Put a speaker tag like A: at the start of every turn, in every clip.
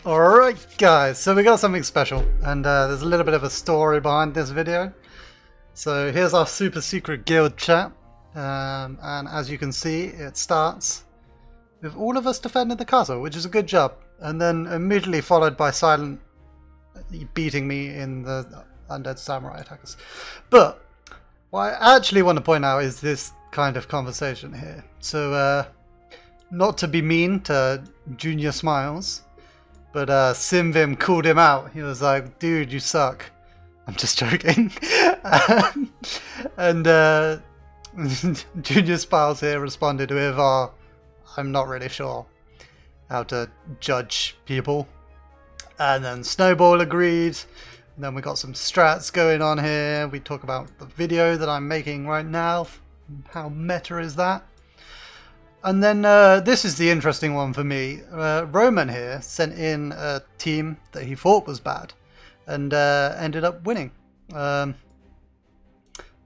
A: Alright guys, so we got something special, and there's a little bit of a story behind this video. So here's our super secret guild chat, and as you can see it starts with all of us defending the castle, which is a good job, and then immediately followed by Silent beating me in the Undead Samurai attackers. But what I actually want to point out is this kind of conversation here. So not to be mean to Junior Smiles, but Simvim called him out. He was like, dude, you suck. I'm just joking. and Junior Smiles here responded with, I'm not really sure how to judge people. And then Snowball agreed. And then we got some strats going on here. We talk about the video that I'm making right now. How meta is that? And then this is the interesting one for me. Roman here sent in a team that he thought was bad and ended up winning.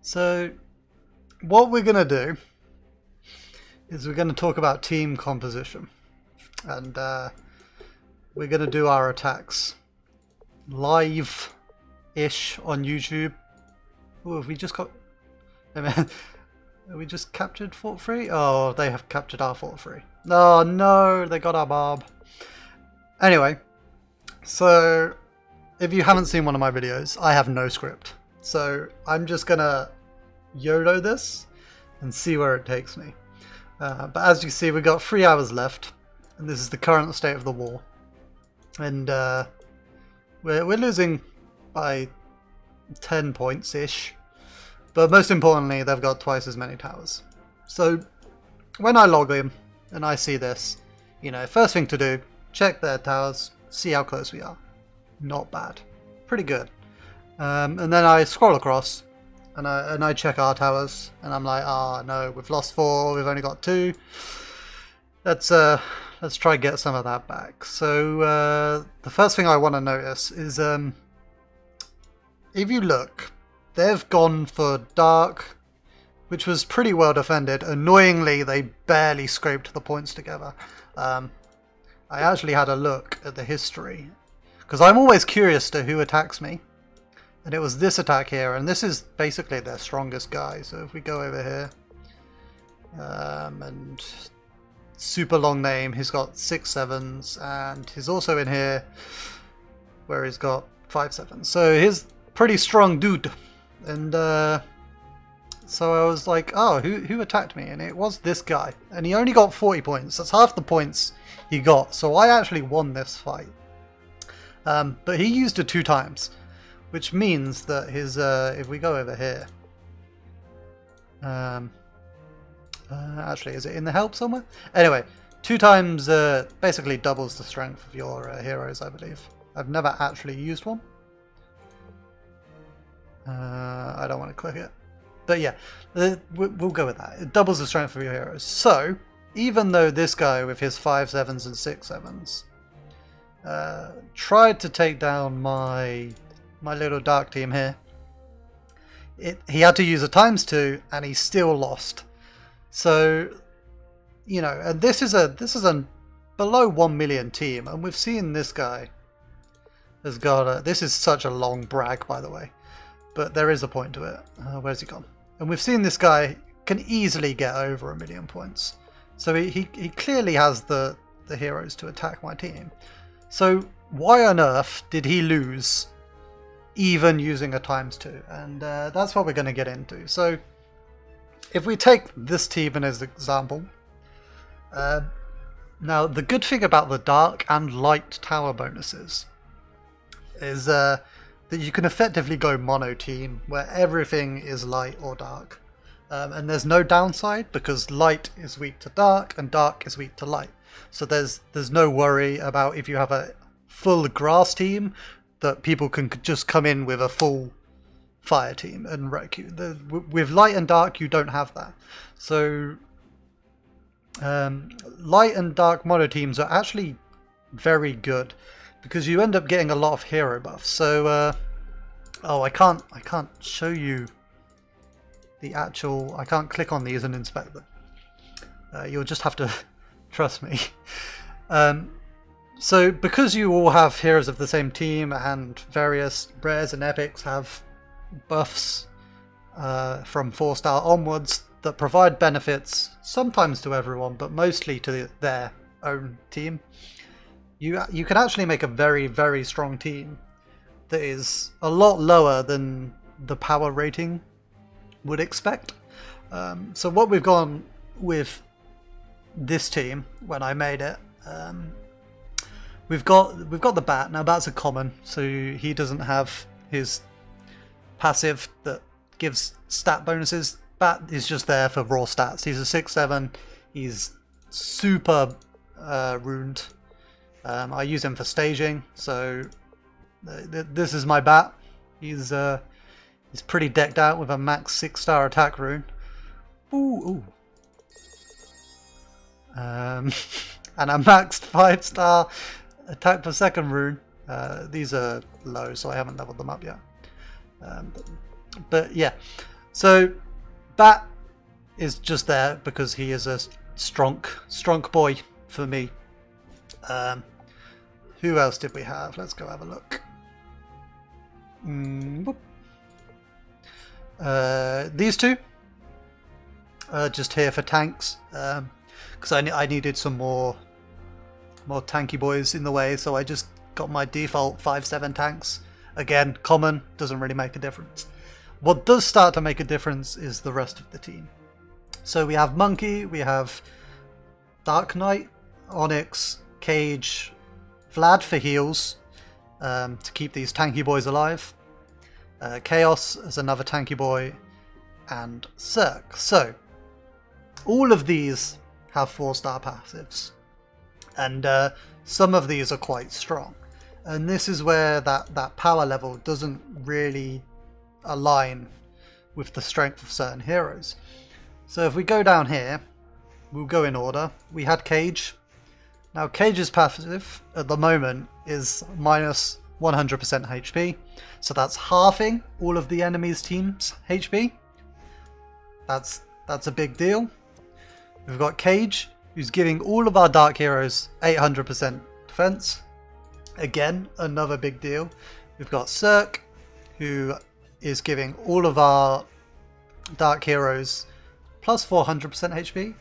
A: So what we're going to do is we're going to talk about team composition. And we're going to do our attacks live-ish on YouTube. Oh, have we just got... Have we just captured Fort 3? Oh, they have captured our Fort 3. Oh no, they got our mob. Anyway, so if you haven't seen one of my videos, I have no script. So I'm just gonna YOLO this and see where it takes me. But as you see, we've got 3 hours left, and this is the current state of the war. And we're losing by 10 points-ish. But most importantly, they've got twice as many towers. So when I log in and I see this, you know, first thing to do, check their towers, see how close we are. Not bad. Pretty good. And then I scroll across and I check our towers, and I'm like, ah, no, we've lost 4, we've only got 2. Let's try and get some of that back. So the first thing I want to notice is if you look, they've gone for Dark, which was pretty well defended. Annoyingly, they barely scraped the points together. I actually had a look at the history, because I'm always curious to who attacks me. And it was this attack here, and this is basically their strongest guy. So if we go over here, and super long name, he's got 6 sevens, and he's also in here where he's got 5 sevens. So he's pretty strong dude. And so I was like, oh, who attacked me? And it was this guy. And he only got 40 points. That's half the points he got. So I actually won this fight. But he used it 2 times. Which means that his, if we go over here. Actually, is it in the help somewhere? Anyway, 2 times basically doubles the strength of your heroes, I believe. I've never actually used one. I don't want to click it, but yeah, we'll go with that. It doubles the strength of your heroes. So even though this guy with his 5 sevens and 6 sevens tried to take down my little dark team here, he had to use a ×2 and he still lost. So, you know, and this is a below 1 million team, and we've seen this guy has got this is such a long brag, by the way. But there is a point to it. Where's he gone? And we've seen this guy can easily get over 1 million points. So he clearly has the heroes to attack my team. So why on earth did he lose even using a ×2? And that's what we're going to get into. So if we take this team as an example. Now the good thing about the dark and light tower bonuses is that you can effectively go mono team where everything is light or dark, and there's no downside because light is weak to dark and dark is weak to light. So there's no worry about if you have a full grass team that people can just come in with a full fire team and wreck you. With light and dark you don't have that. So light and dark mono teams are actually very good, because you end up getting a lot of hero buffs. So, oh, I can't show you the actual. I can't click on these and inspect them. You'll just have to trust me. So because you all have heroes of the same team and various rares and epics have buffs from 4-star onwards that provide benefits sometimes to everyone but mostly to their own team, you can actually make a very, very strong team that is a lot lower than the power rating would expect. So what we've gone with this team when I made it, we've got the Bat. Now Bat's a common, so he doesn't have his passive that gives stat bonuses. Bat is just there for raw stats. He's a 6/7. He's super runed. I use him for staging, so this is my Bat. He's pretty decked out with a max 6-star attack rune. Ooh. And a maxed 5-star attack per second rune. These are low, so I haven't leveled them up yet. But yeah, so Bat is just there because he is a strong boy for me. Who else did we have? Let's go have a look. These two are just here for tanks, because I needed some more tanky boys in the way, so I just got my default 5/7 tanks. Again, common, doesn't really make a difference. What does start to make a difference is the rest of the team. So we have Monkey, we have Dark Knight, Onyx, Cage, Vlad for heals, to keep these tanky boys alive. Chaos as another tanky boy, and Cirque. So all of these have 4-star passives, and some of these are quite strong. And this is where that power level doesn't really align with the strength of certain heroes. So if we go down here, we'll go in order. We had Cage. Now Cage's passive at the moment is minus 100% HP, so that's halving all of the enemy's team's HP. That's a big deal. We've got Cage, who's giving all of our dark heroes 800% defense. Again, another big deal. We've got Cirque, who is giving all of our dark heroes plus 400% HP.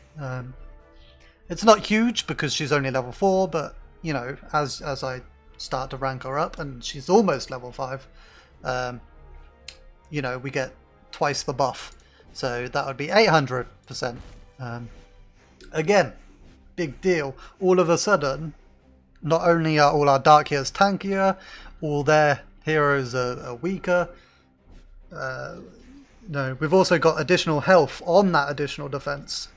A: It's not huge because she's only level 4, but you know, as I start to rank her up, and she's almost level 5, you know, we get twice the buff, so that would be 800%. Again, big deal. All of a sudden, not only are all our dark heroes tankier, all their heroes are weaker. No, we've also got additional health on that additional defense.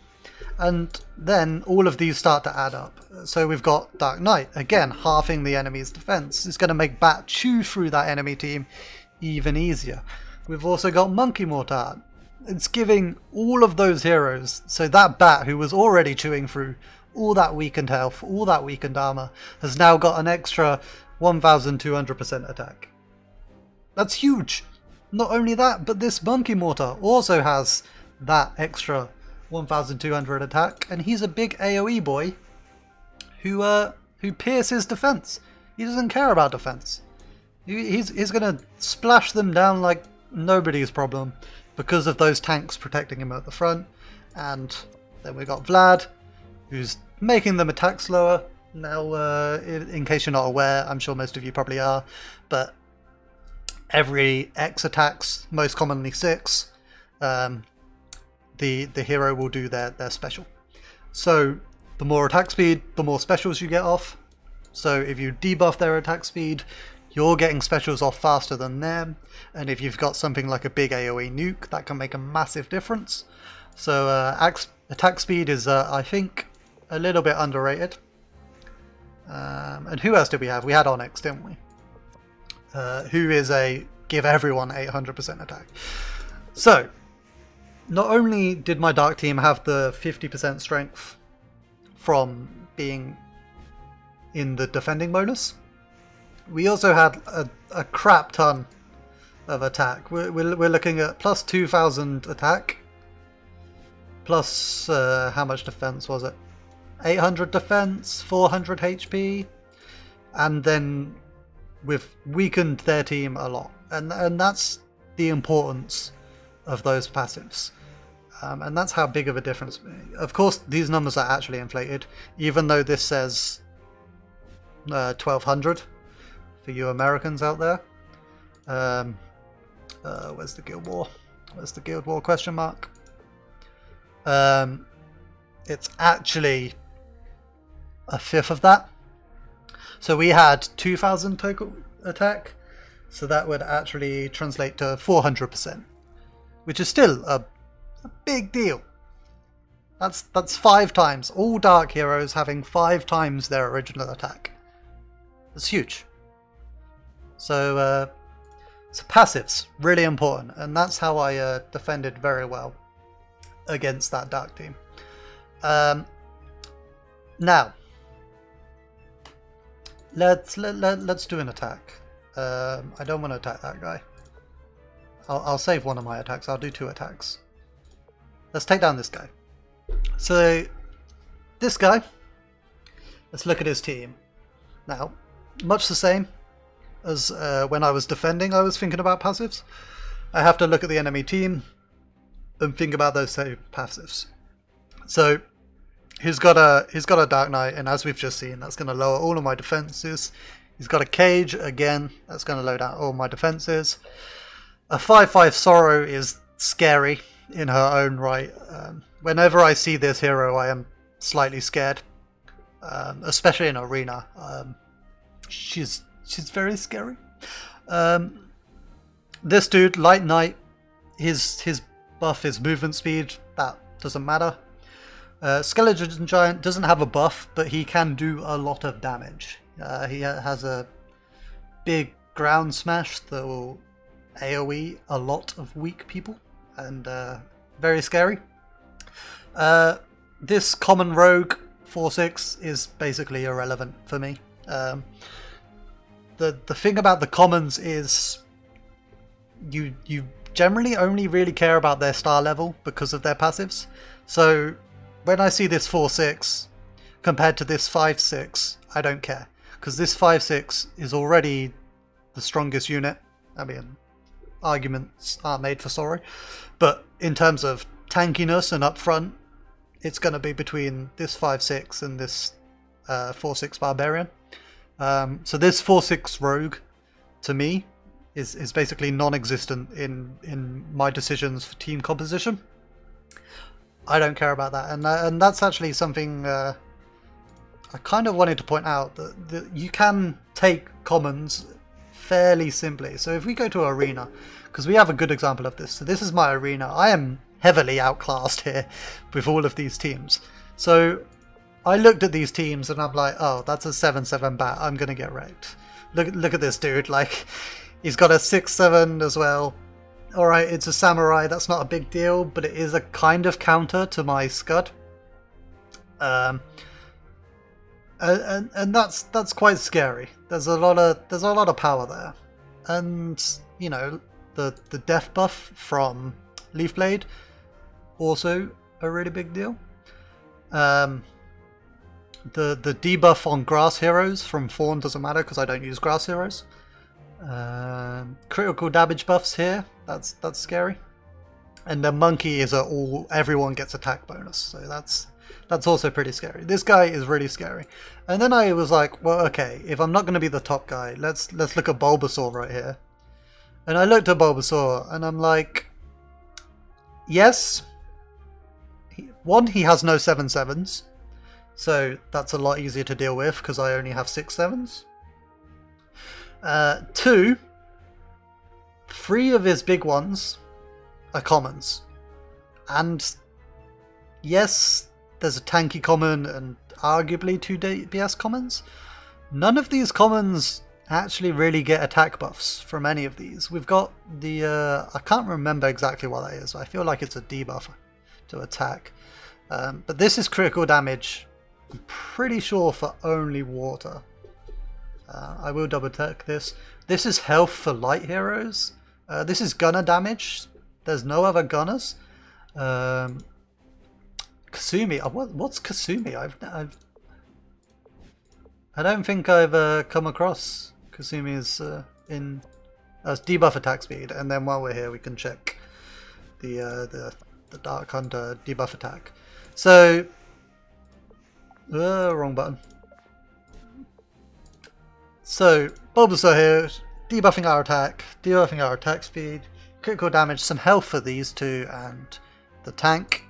A: And then all of these start to add up. So we've got Dark Knight, again, halving the enemy's defense. It's going to make Bat chew through that enemy team even easier. We've also got Monkey Mortar. It's giving all of those heroes, so that Bat who was already chewing through all that weakened health, all that weakened armor, has now got an extra 1200% attack. That's huge. Not only that, but this Monkey Mortar also has that extra 1200 attack, and he's a big AoE boy who pierces defense. He doesn't care about defense. He's gonna splash them down like nobody's problem because of those tanks protecting him at the front. And then we got Vlad, who's making them attack slower. Now, in case you're not aware, I'm sure most of you probably are, but every X attacks, most commonly 6, the hero will do their special. So the more attack speed, the more specials you get off. So if you debuff their attack speed, you're getting specials off faster than them. And if you've got something like a big AoE nuke, that can make a massive difference. So attack speed is, I think, a little bit underrated. And who else did we have? We had Onyx, didn't we? Who is a give everyone 800% attack. So not only did my dark team have the 50% strength from being in the defending bonus, we also had a crap ton of attack. We're looking at plus 2000 attack, plus how much defense was it? 800 defense, 400 HP. and then we've weakened their team a lot, and that's the importance of those passives. And that's how big of a difference. Of course, these numbers are actually inflated, even though this says 1200 for you Americans out there. Where's the Guild War? Where's the Guild War question mark? It's actually a fifth of that. So we had 2000 total attack, so that would actually translate to 400%, which is still a big deal. That's 5 times. All Dark Heroes having 5 times their original attack. That's huge. So passives, really important, and that's how I defended very well against that Dark team. Now, let's do an attack. I don't want to attack that guy. I'll save one of my attacks. I'll do 2 attacks. Let's take down this guy. So, this guy, let's look at his team. Now, much the same as when I was defending, I was thinking about passives. I have to look at the enemy team and think about those same passives. So, he's got a Dark Knight, and as we've just seen, that's going to lower all of my defenses. He's got a Cage, again, that's going to load out all my defenses. A 5/5 Sorrow is scary in her own right. Whenever I see this hero, I am slightly scared, especially in Arena. She's very scary. This dude, Light Knight, his buff is movement speed. That doesn't matter. Skeleton Giant doesn't have a buff, but he can do a lot of damage. He has a big ground smash that will AoE a lot of weak people, and very scary. This common rogue 4/6 is basically irrelevant for me. The thing about the commons is you generally only really care about their star level because of their passives. So when I see this 4/6 compared to this 5/6, I don't care, because this 5/6 is already the strongest unit. I mean, arguments are made for sorry, but in terms of tankiness and upfront, it's going to be between this 5/6 and this 4/6 Barbarian. So this 4/6 Rogue, to me, is basically non-existent in my decisions for team composition. I don't care about that, and that's actually something I kind of wanted to point out, that you can take commons fairly simply. So if we go to Arena, because we have a good example of this. So this is my Arena. I am heavily outclassed here with all of these teams. So I looked at these teams and I'm like, oh, that's a 7/7 bat. I'm going to get wrecked. Look at this dude. Like, he's got a 6/7 as well. Alright, it's a Samurai. That's not a big deal, but it is a kind of counter to my Scud. And that's quite scary. There's a lot of power there. And, you know, the death buff from Leafblade, also a really big deal. The debuff on grass heroes from Fawn doesn't matter because I don't use grass heroes. Critical damage buffs here, that's scary. And the monkey is everyone gets attack bonus, so that's also pretty scary. This guy is really scary. And then I was like, well, okay, if I'm not going to be the top guy, let's look at Bulbasaur right here. And I looked at Bulbasaur and I'm like, yes, he has no 7/7s, so that's a lot easier to deal with because I only have 6/7s. 2, 3 of his big ones are commons, and yes, there's a tanky common and arguably 2 DPS commons. None of these commons actually really get attack buffs from any of these. We've got the I can't remember exactly what that is. I feel like it's a debuff to attack, but this is critical damage, I'm pretty sure, for only water. I will double check this. This is health for light heroes. This is gunner damage. There's no other gunners. Kasumi. What's Kasumi? I've I don't think I've come across Kasumi's in debuff attack speed, and then while we're here we can check the Dark Hunter debuff attack. So, wrong button. So, Bulbasaur here, debuffing our attack speed, critical damage, some health for these two, and the tank.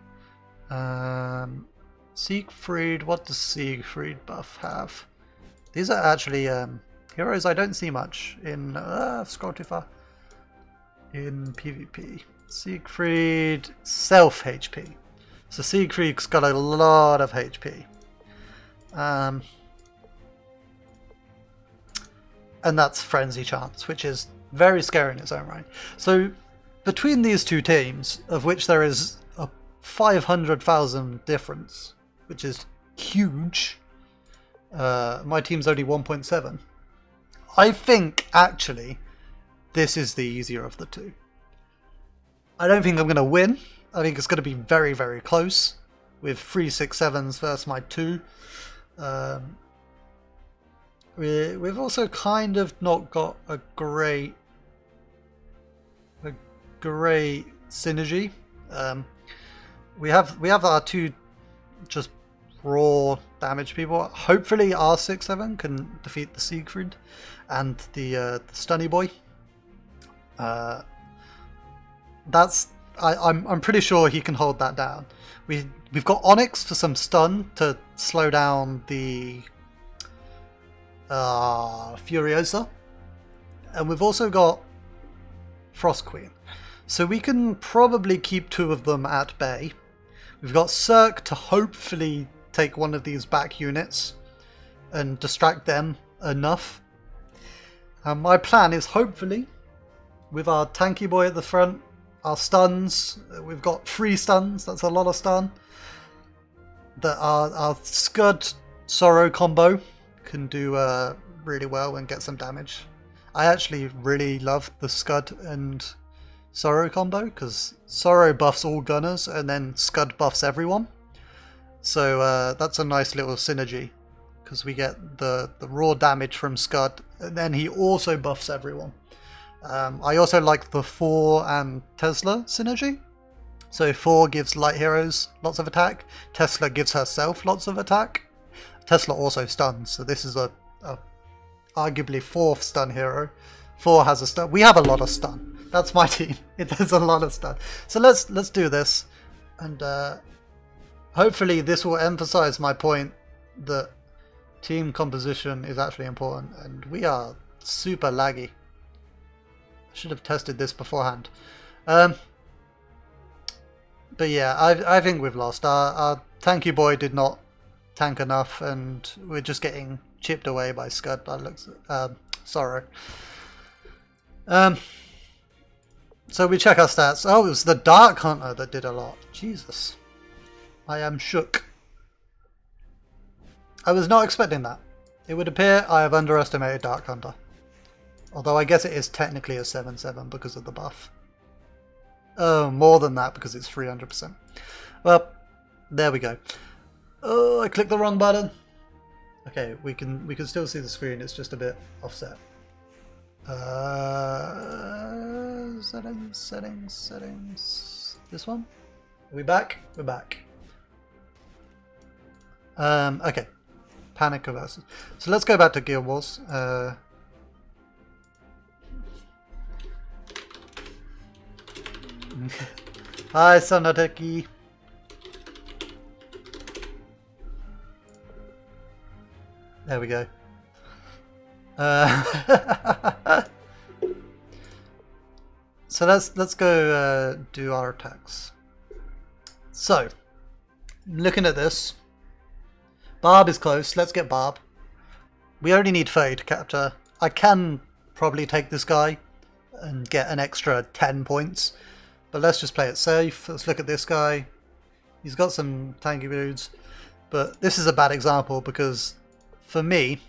A: Siegfried, what does Siegfried buff have? These are actually heroes I don't see much in scroll too far. In PvP. Siegfried self HP. So Siegfried's got a lot of HP. And that's Frenzy Chance, which is very scary in its own right. So between these two teams, of which there is a 500,000 difference, which is huge, my team's only 1.7. I think actually this is the easier of the two. I don't think I'm going to win. I think it's going to be very, very close with 3 6 7s versus my 2. We've also kind of not got a great synergy. We have our 2 just raw damage people. Hopefully our 6 7 can defeat the Siegfried and the Stunny Boy. I'm pretty sure he can hold that down. We've got Onyx for some stun to slow down the Furiosa, and we've also got Frost Queen, so we can probably keep 2 of them at bay. We've got Cirque to hopefully take one of these back units and distract them enough. My plan is hopefully with our tanky boy at the front, our stuns, we've got 3 stuns, that's a lot of stun, that our Scud Sorrow combo can do really well and get some damage. I actually really love the Scud and Sorrow combo because Sorrow buffs all gunners and then Scud buffs everyone. So that's a nice little synergy because we get the raw damage from Scud and then he also buffs everyone. I also like the Thor and Tesla synergy. So Thor gives light heroes lots of attack, Tesla gives herself lots of attack. Tesla also stuns, so this is a arguably 4th stun hero. Thor has a stun. We have a lot of stun. That's my team. It has a lot of stun. So let's do this, and hopefully this will emphasize my point that team composition is actually important, and we are super laggy. I should have tested this beforehand. But yeah, I think we've lost. Our tanky boy did not tank enough, and we're just getting chipped away by Scud by looks. Sorrow. So we check our stats. Oh, it was the Dark Hunter that did a lot. Jesus, I am shook. I was not expecting that. It would appear I have underestimated Dark Hunter. Although I guess it is technically a 7/7 because of the buff. Oh, more than that because it's 300%. Well, there we go. Oh, I clicked the wrong button. Okay, we can still see the screen. It's just a bit offset. Settings. This one. Are we back? We're back. Okay. Panic reverses. So let's go back to Guild Wars. Hi, Sonateki. There we go. So let's go do our attacks. So, looking at this, Barb is close. Let's get Barb. We only need 30 to capture. I can probably take this guy and get an extra 10 points. But let's just play it safe. Let's look at this guy. He's got some tanky dudes. But this is a bad example because for me,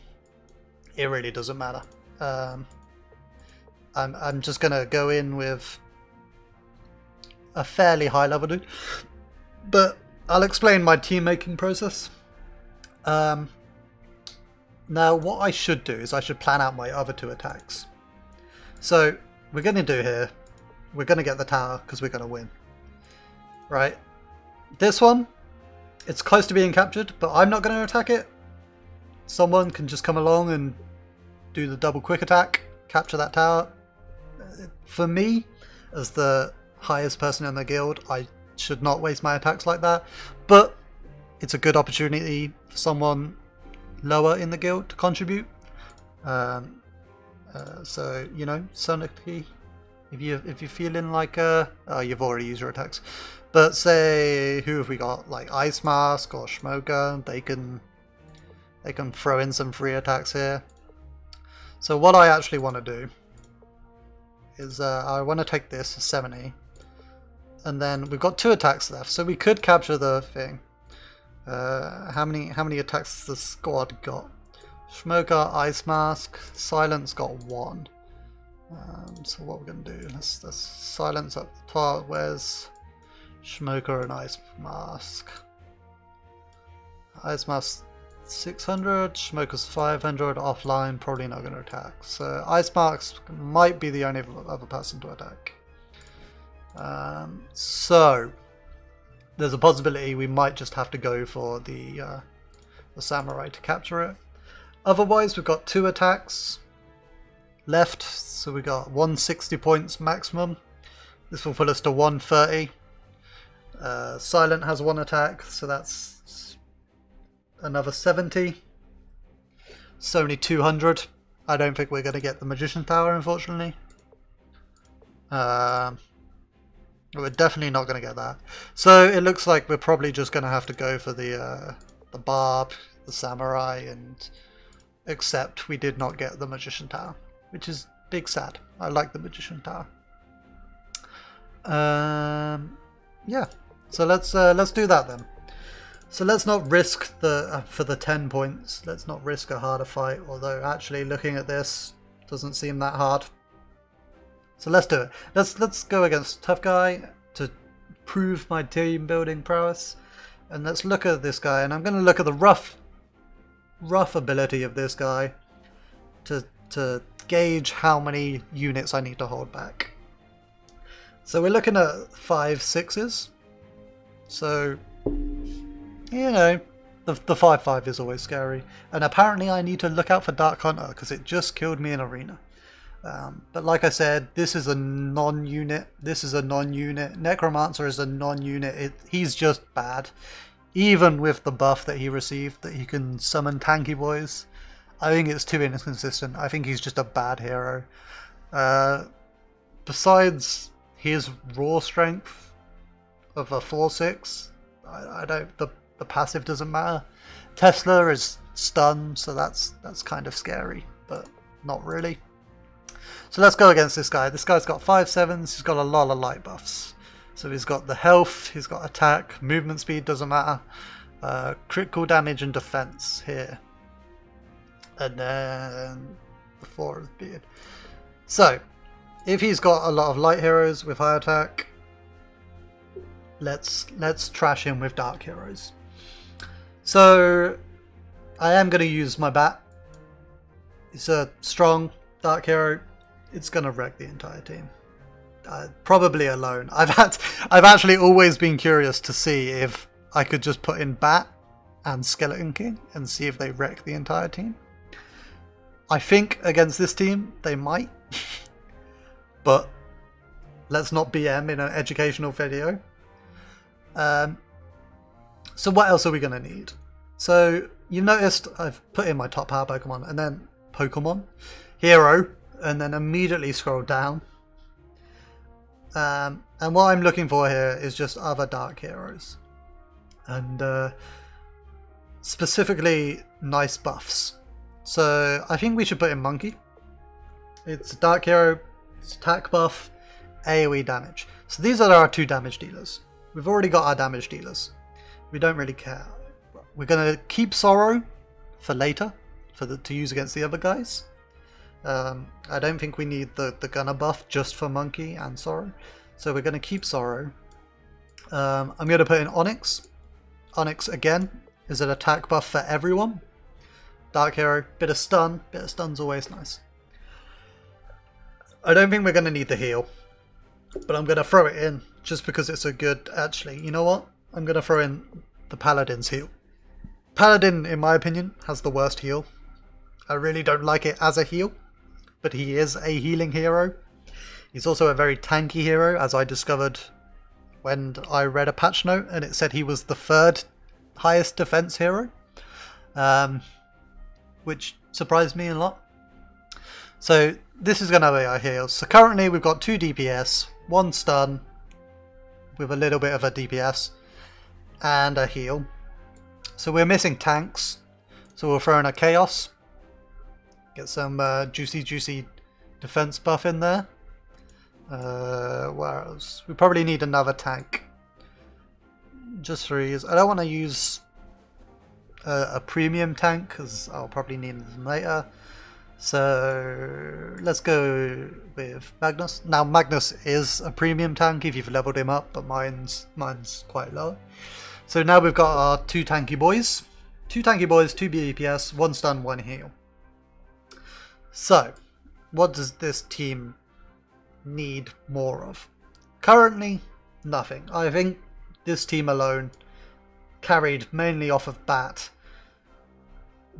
A: it really doesn't matter. I'm just going to go in with a fairly high level dude. But I'll explain my team making process. Now what I should do is I should plan out my other 2 attacks. So we're going to do here, we're going to get the tower because we're going to win. Right? This one, it's close to being captured, but I'm not going to attack it. Someone can just come along and do the double quick attack, capture that tower. For me, as the highest person in the guild, I should not waste my attacks like that. But it's a good opportunity for someone lower in the guild to contribute. So, you know, sonically, if you're feeling like oh, you've already used your attacks. But say, who have we got? Like Ice Mask or Schmoker, they can throw in some free attacks here. So what I actually want to do is I want to take this 70, and then we've got 2 attacks left, so we could capture the thing. How many attacks has the squad got? Schmoker, Ice Mask, Silence got 1. So what we're gonna do? Let's Silence up the top. Where's Schmoker and Ice Mask? Ice Mask 600, Schmoker's 500, offline, probably not going to attack. So Ice Mask might be the only other person to attack. So there's a possibility we might just have to go for the Samurai to capture it. Otherwise, we've got 2 attacks left, so we got 160 points maximum. This will put us to 130. Silent has 1 attack, so that's another 70. It's only 200. I don't think we're going to get the Magician Tower, unfortunately. We're definitely not going to get that. So it looks like we're probably just going to have to go for the Barb, the Samurai, and except we did not get the Magician Tower, which is big sad. I like the Magician Tower. Yeah. So let's do that then. So let's not risk the for the 10 points. Let's not risk a harder fight. Although actually looking at this doesn't seem that hard. So let's do it. Let's go against Tough Guy to prove my team building prowess. And let's look at this guy. And I'm going to look at the rough ability of this guy to gauge how many units I need to hold back. So we're looking at 5 6s. So, you know, the 5/5 is always scary. And apparently I need to look out for Dark Hunter because it just killed me in Arena. But like I said, this is a non-unit. This is a non-unit. Necromancer is a non-unit. He's just bad. Even with the buff that he received, that he can summon tanky boys. I think it's too inconsistent. I think he's just a bad hero. Besides his raw strength of a 4/6, I don't. The passive doesn't matter. Tesla is stunned, so that's kind of scary, but not really. So let's go against this guy. This guy's got 5/7s. He's got a lot of light buffs. So he's got the health, he's got attack, movement speed doesn't matter, critical damage and defense here, and then the 4 of beard. So if he's got a lot of light heroes with high attack, let's trash him with dark heroes. So I am going to use my bat. It's a strong dark hero. It's going to wreck the entire team. Probably alone. I've actually always been curious to see if I could just put in Bat and Skeleton King and see if they wreck the entire team. I think against this team they might, but let's not BM in an educational video. So what else are we going to need? So you noticed I've put in my top power Pokemon and then Pokemon, Hero, and then immediately scroll down. And what I'm looking for here is just other dark heroes. And specifically nice buffs. So I think we should put in Monkey. It's a dark hero, it's attack buff, AoE damage. So these are our 2 damage dealers. We've already got our damage dealers. We don't really care. We're going to keep Sorrow for later, to use against the other guys. I don't think we need the Gunner buff just for Monkey and Sorrow. So we're going to keep Sorrow. I'm going to put in Onyx. Onyx, again, is an attack buff for everyone. Dark Hero, bit of stun. Bit of stun's always nice. I don't think we're going to need the heal, but I'm going to throw it in just because it's a good... Actually, you know what? I'm going to throw in the Paladin's heal. Paladin, in my opinion, has the worst heal. I really don't like it as a heal, but he is a healing hero. He's also a very tanky hero, as I discovered when I read a patch note, and it said he was the 3rd highest defense hero, which surprised me a lot. So this is going to be our heals. So currently we've got 2 DPS, 1 stun with a little bit of a DPS, and a heal. So we're missing tanks, so we'll throw in a Chaos. Get some juicy defense buff in there. Where else? We probably need another tank. Just 3s. I don't want to use a premium tank because I'll probably need them later. So let's go with Magnus. Now Magnus is a premium tank if you've leveled him up, but mine's quite low. So now we've got our 2 tanky boys. 2 tanky boys, 2 DPS, 1 stun, 1 heal. So, what does this team need more of? Currently, nothing. I think this team alone, carried mainly off of Bat,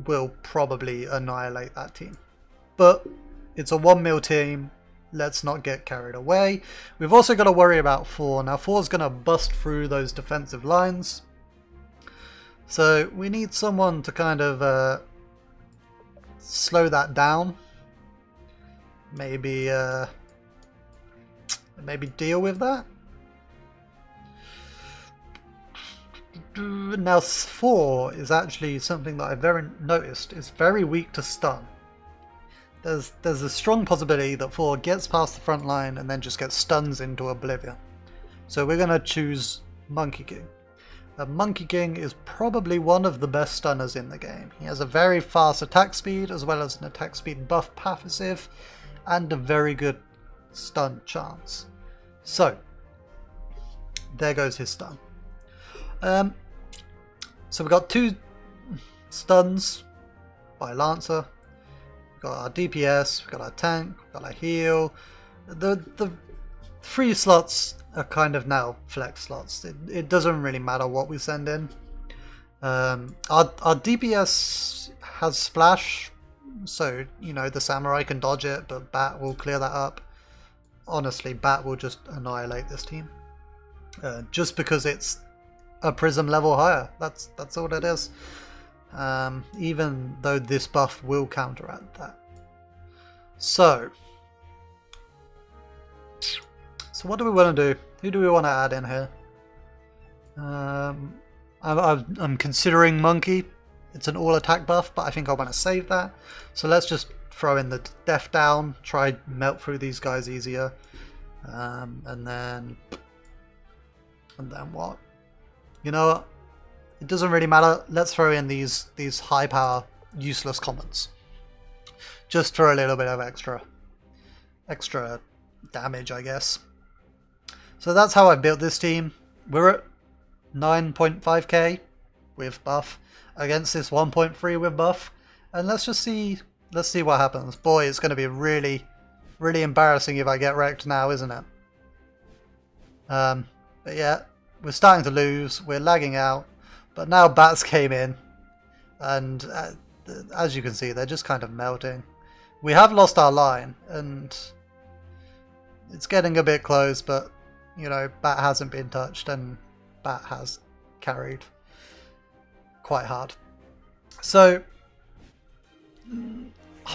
A: will probably annihilate that team. But it's a 1 mil team. Let's not get carried away. We've also got to worry about 4. Now 4's going to bust through those defensive lines. So we need someone to kind of slow that down. Maybe deal with that. Now 4 is actually something that I've noticed is very weak to stun. There's a strong possibility that 4 gets past the front line and then just gets stuns into oblivion. So we're going to choose Monkey King. Monkey King is probably one of the best stunners in the game. He has a very fast attack speed as well as an attack speed buff passive and a very good stun chance. So there goes his stun. So we've got 2 stuns by Lancer. We've got our DPS, we've got our tank, we've got our heal. The 3 slots are kind of now flex slots. It doesn't really matter what we send in. Our DPS has splash, so you know the samurai can dodge it, but Bat will clear that up. Honestly, Bat will just annihilate this team, just because it's a prism level higher. That's all it is. Even though this buff will counteract that. So what do we want to do? Who do we want to add in here? I'm considering Monkey. It's an all attack buff, but I think I want to save that. So let's just throw in the Death Down, try melt through these guys easier, and then what? You know what? It doesn't really matter. Let's throw in these high power useless commons, just for a little bit of extra damage, I guess. So that's how I built this team. We're at 9.5k with buff against this 1.3 with buff, and let's see what happens. Boy, it's going to be really embarrassing if I get wrecked now, isn't it? But yeah, we're starting to lose. We're lagging out, but now Bats came in, and as you can see, they're just kind of melting. We have lost our line, and it's getting a bit close, but you know, Bat hasn't been touched, and Bat has carried quite hard. So,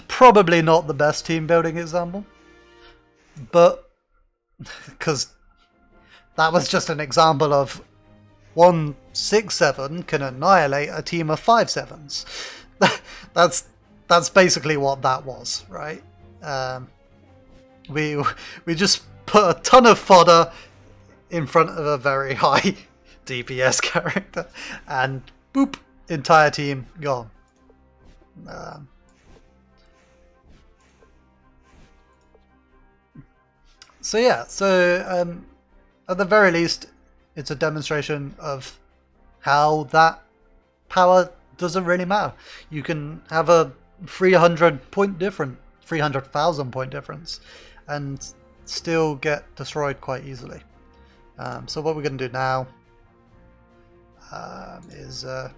A: probably not the best team building example, but because that was just an example of 1/6/7 can annihilate a team of 5/7s. That's basically what that was, right? We just put a ton of fodder in front of a very high DPS character, and boop, entire team gone. So yeah, at the very least, it's a demonstration of how that power doesn't really matter. You can have a 300 point difference, 300,000 point difference, and still get destroyed quite easily. So what we're going to do now is I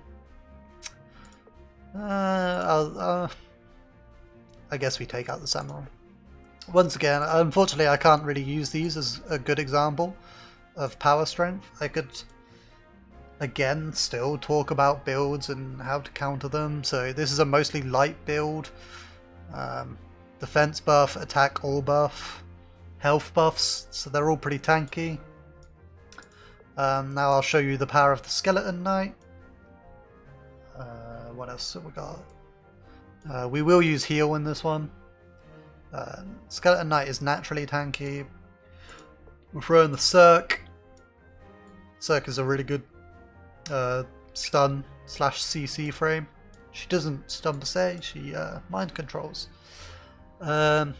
A: guess we take out the samurai. Once again, unfortunately I can't really use these as a good example of power strength. I could again still talk about builds and how to counter them. So this is a mostly light build. Defense buff, attack all buff, health buffs, so they're all pretty tanky. Now I'll show you the power of the Skeleton Knight. What else have we got? We will use heal in this one. Skeleton Knight is naturally tanky. We'll throw in the Cirque. Cirque is a really good stun / CC frame. She doesn't stun per se, she mind controls. And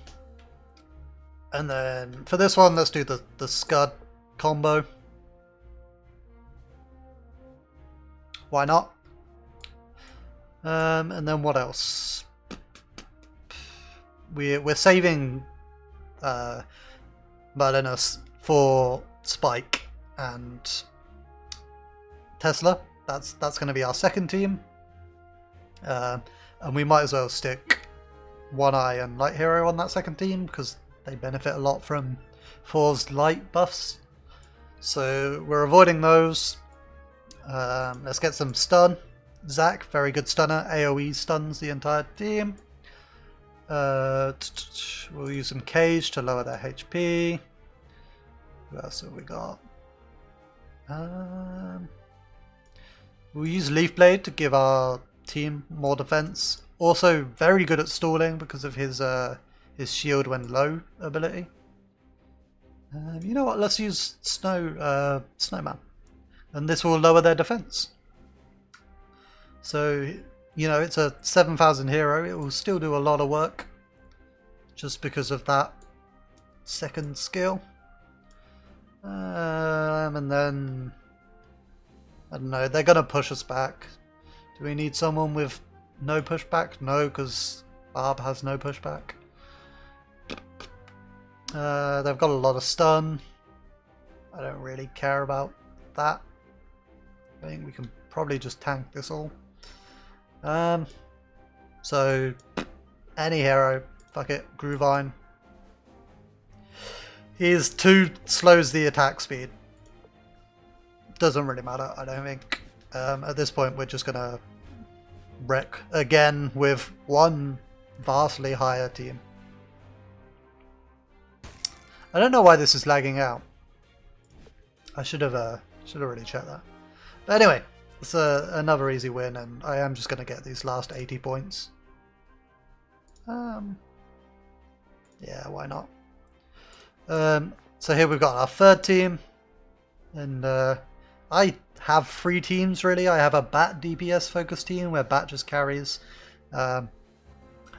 A: then for this one, let's do the Scud combo. Why not? And then what else? We're saving Merlinus for Spike and Tesla. That's going to be our second team. And we might as well stick One Eye and Light Hero on that second team because they benefit a lot from Thor's light buffs. So we're avoiding those. Let's get some stun. Zac, very good stunner. AoE stuns the entire team. We'll use some Cage to lower their HP. Who else have we got? We'll use Leaf Blade to give our team more defense. Also very good at stalling because of his shield when low ability. You know what? Let's use Snowman, and this will lower their defense. So you know it's a 7,000 hero. It will still do a lot of work, just because of that second skill. And then I don't know. They're gonna push us back. Do we need someone with no pushback? No, because Barb has no pushback. They've got a lot of stun. I don't really care about that. I think we can probably just tank this all. So any hero, fuck it, Gruvine. He's 2 slows the attack speed. Doesn't really matter, I don't think. At this point we're just gonna wreck again with one vastly higher team. I don't know why this is lagging out. I should have really checked that. But anyway, it's another easy win, and I am just going to get these last 80 points. Yeah, why not? So here we've got our third team, and I have 3 teams really. I have a Bat DPS focused team where Bat just carries, and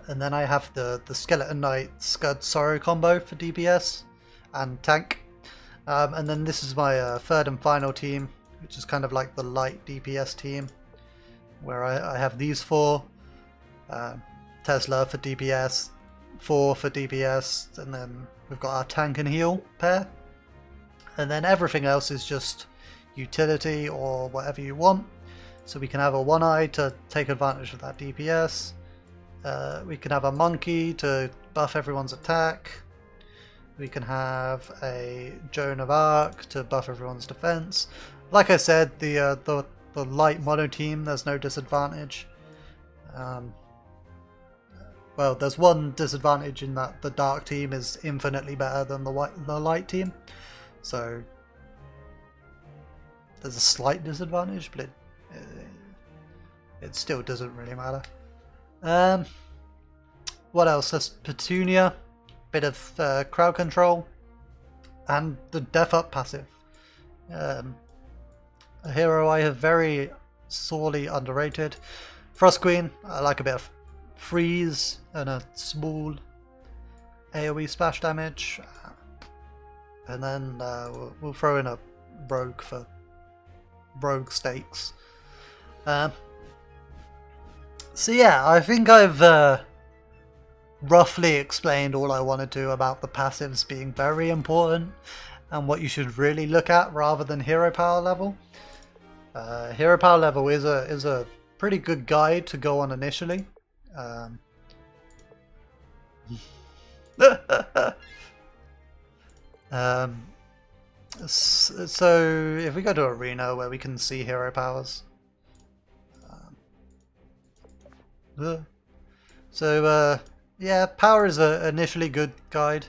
A: then I have the Skeleton Knight Scud Sorrow combo for DPS and tank, and then this is my third and final team, which is kind of like the light DPS team, where I have these 4, Tesla for DPS, 4 for DPS, and then we've got our tank and heal pair, and then everything else is just utility or whatever you want. So we can have a One Eye to take advantage of that DPS, we can have a Monkey to buff everyone's attack, we can have a Joan of Arc to buff everyone's defense. Like I said, the light mono team, there's no disadvantage. Well, there's one disadvantage in that the dark team is infinitely better than the light team. So there's a slight disadvantage, but it still doesn't really matter. What else? There's Petunia, bit of crowd control, and the Death Up passive. A hero I have very sorely underrated. Frost Queen, I like a bit of freeze and a small AoE splash damage. And then we'll throw in a rogue for rogue stakes. So yeah, I think I've roughly explained all I wanted to about the passives being very important and what you should really look at rather than hero power level. Hero power level is a pretty good guide to go on initially. So if we go to arena where we can see hero powers. Yeah, power is a initially good guide.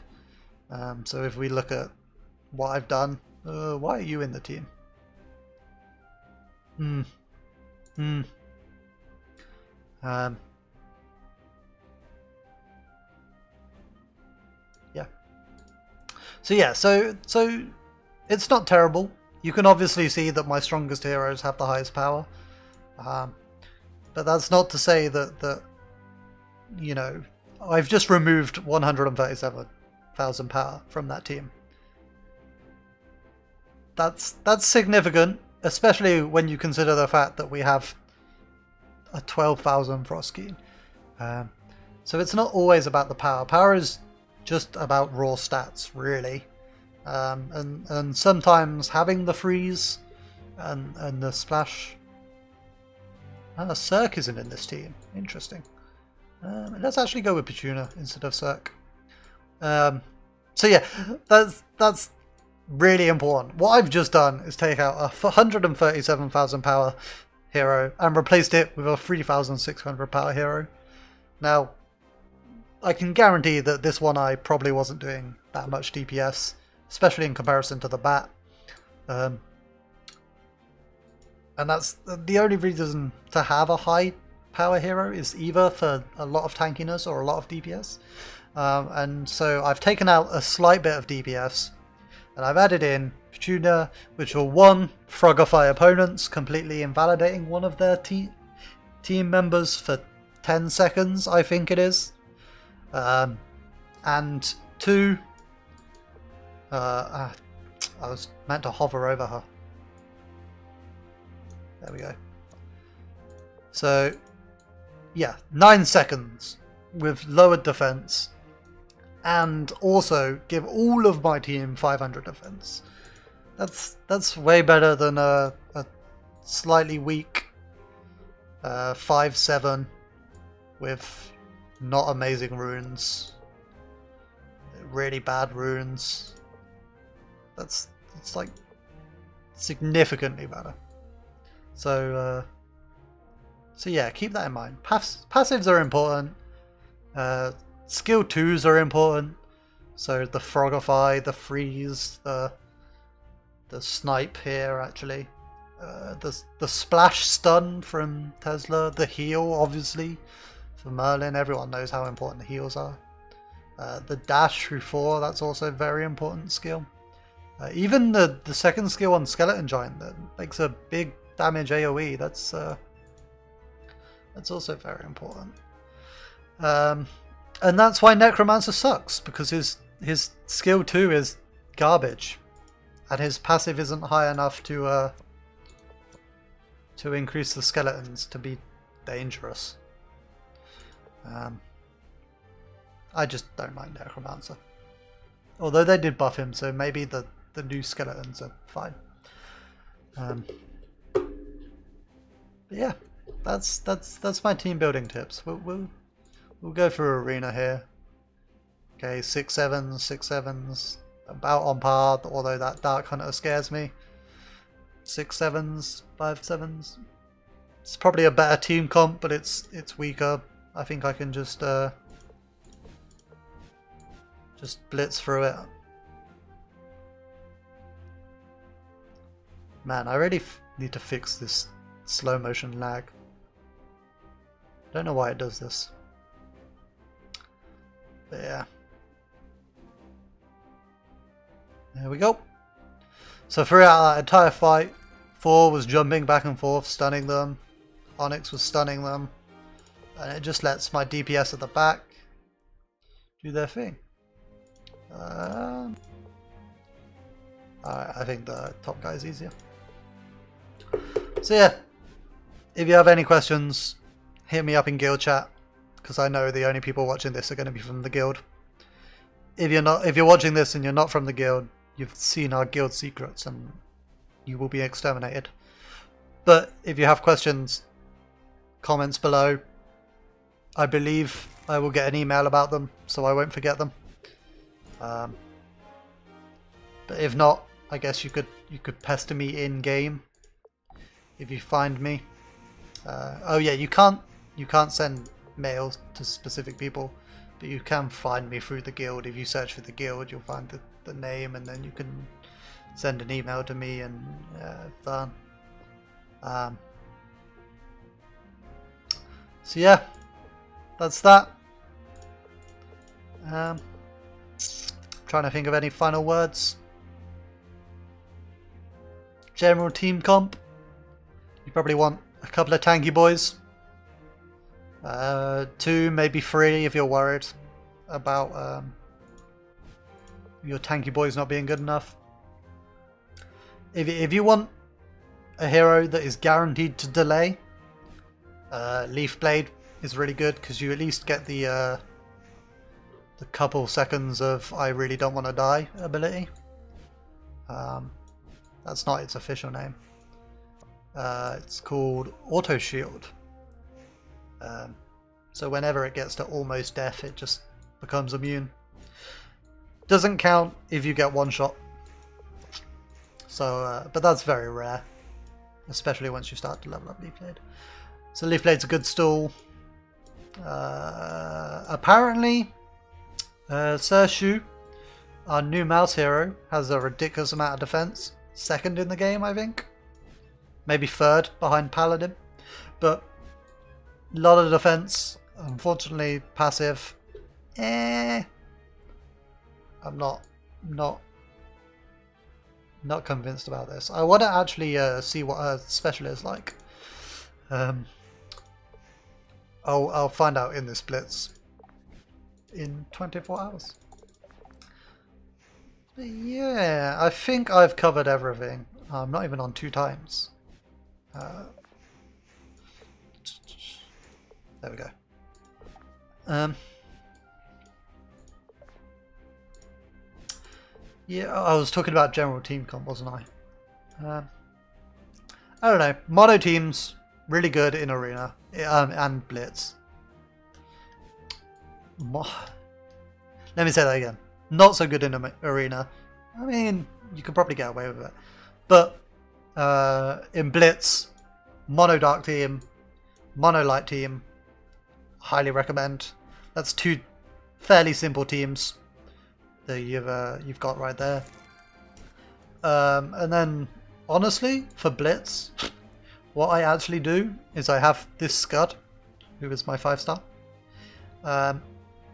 A: So if we look at what I've done, why are you in the team? Yeah. So yeah, so it's not terrible. You can obviously see that my strongest heroes have the highest power, but that's not to say that you know, I've just removed 137,000 power from that team. That's significant, especially when you consider the fact that we have a 12,000 Frostkeen. So it's not always about the power. Power is just about raw stats, really. And sometimes having the freeze and the splash. Cirque isn't in this team. Interesting. Let's actually go with Petunia instead of Cirque. So yeah, that's really important. What I've just done is take out a 137,000 power hero and replaced it with a 3,600 power hero. Now, I can guarantee that this one I probably wasn't doing that much DPS, especially in comparison to the bat. And that's the only reason to have a high power hero is either for a lot of tankiness or a lot of DPS. And so I've taken out a slight bit of DPS and I've added in Petunia, which will frogify opponents, completely invalidating one of their team members for 10 seconds, I think it is. And 2, I was meant to hover over her. There we go. So, yeah, 9 seconds with lowered defense, and also give all of my team 500 defense. That's way better than a slightly weak 5/7 with not amazing runes, really bad runes. It's like significantly better. So yeah, keep that in mind. Passives are important. Skill 2s are important. So the Frogify, the Freeze, the Snipe here actually. The Splash Stun from Tesla, the Heal obviously for Merlin. Everyone knows how important the heals are. The Dash through 4, that's also a very important skill. Even the second skill on Skeleton Giant that makes a big damage AoE, that's also very important. And that's why Necromancer sucks, because his skill 2 is garbage, and his passive isn't high enough to increase the skeletons to be dangerous. I just don't like Necromancer. Although they did buff him, so maybe the new skeletons are fine. But yeah, that's my team building tips. We'll go for arena here. Okay, 6/7s, 6/7s, about on par. Although that Dark Hunter scares me. 6/7s, 5/7s. It's probably a better team comp, but it's weaker. I think I can just blitz through it. Man, I really need to fix this slow motion lag. Don't know why it does this. But yeah. There we go. So throughout that entire fight, Thor was jumping back and forth, stunning them. Onyx was stunning them. And it just lets my DPS at the back do their thing. Alright, I think the top guy is easier. So yeah, if you have any questions, hit me up in guild chat, because I know the only people watching this are going to be from the guild. If you're watching this and you're not from the guild, you've seen our guild secrets and you will be exterminated. But if you have questions, comments below. I believe I will get an email about them, so I won't forget them. But if not, I guess you could pester me in game if you find me. Oh yeah, you can't send mails to specific people, but you can find me through the guild. If you search for the guild, you'll find the name, and then you can send an email to me and fun. So yeah, that's that. Trying to think of any final words. General team comp. You probably want a couple of tanky boys. 2, maybe 3 if you're worried about your tanky boys not being good enough. If you want a hero that is guaranteed to delay, Leaf Blade is really good, because you at least get the couple seconds of I really don't want to die ability. That's not its official name. It's called Auto Shield. So whenever it gets to almost death, it just becomes immune. Doesn't count if you get one shot. So, but that's very rare, especially once you start to level up Leaf Blade. So Leaf Blade's a good stall. Apparently, Sir Shu, our new mouse hero, has a ridiculous amount of defense. 2nd in the game, I think. Maybe 3rd behind Paladin. But a lot of defense. Unfortunately, passive. I'm not convinced about this. I want to actually see what her special is like. I'll find out in this blitz in 24 hours. But yeah, I think I've covered everything. I'm not even on 2 times. There we go. Yeah, I was talking about general team comp, wasn't I? I don't know. Mono teams, really good in Arena and Blitz. Let me say that again. Not so good in Arena. I mean, you could probably get away with it. But in Blitz, Mono Dark team, Mono Light team, highly recommend. That's 2 fairly simple teams that you've got right there. And then, honestly, for Blitz, what I actually do is I have this Scud, who is my 5-star.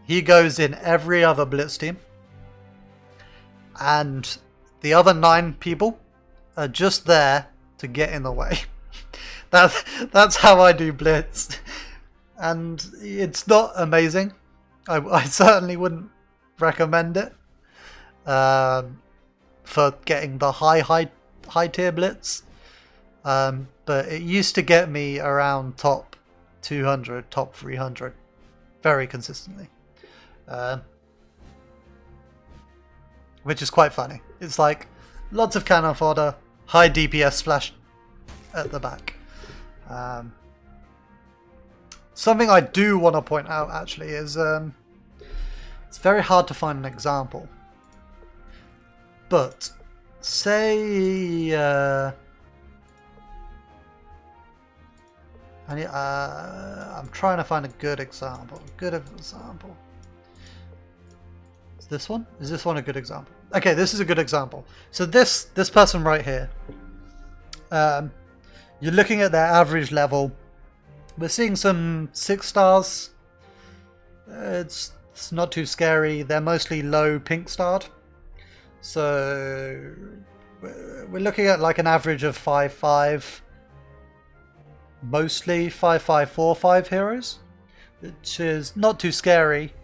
A: He goes in every other Blitz team, and the other 9 people are just there to get in the way. That's how I do Blitz, and it's not amazing. I certainly wouldn't recommend it for getting the high tier Blitz, but it used to get me around top 200, top 300 very consistently, which is quite funny. It's like lots of cannon fodder, high DPS splash at the back. Something I do want to point out actually is it's very hard to find an example, but say I'm trying to find a good example. Is this one? Is this one a good example? Okay, this is a good example. So this person right here, you're looking at their average level. We're seeing some 6 stars. It's not too scary. They're mostly low pink starred. So we're looking at like an average of 5-5. Mostly 5-5-4-5 heroes, which is not too scary.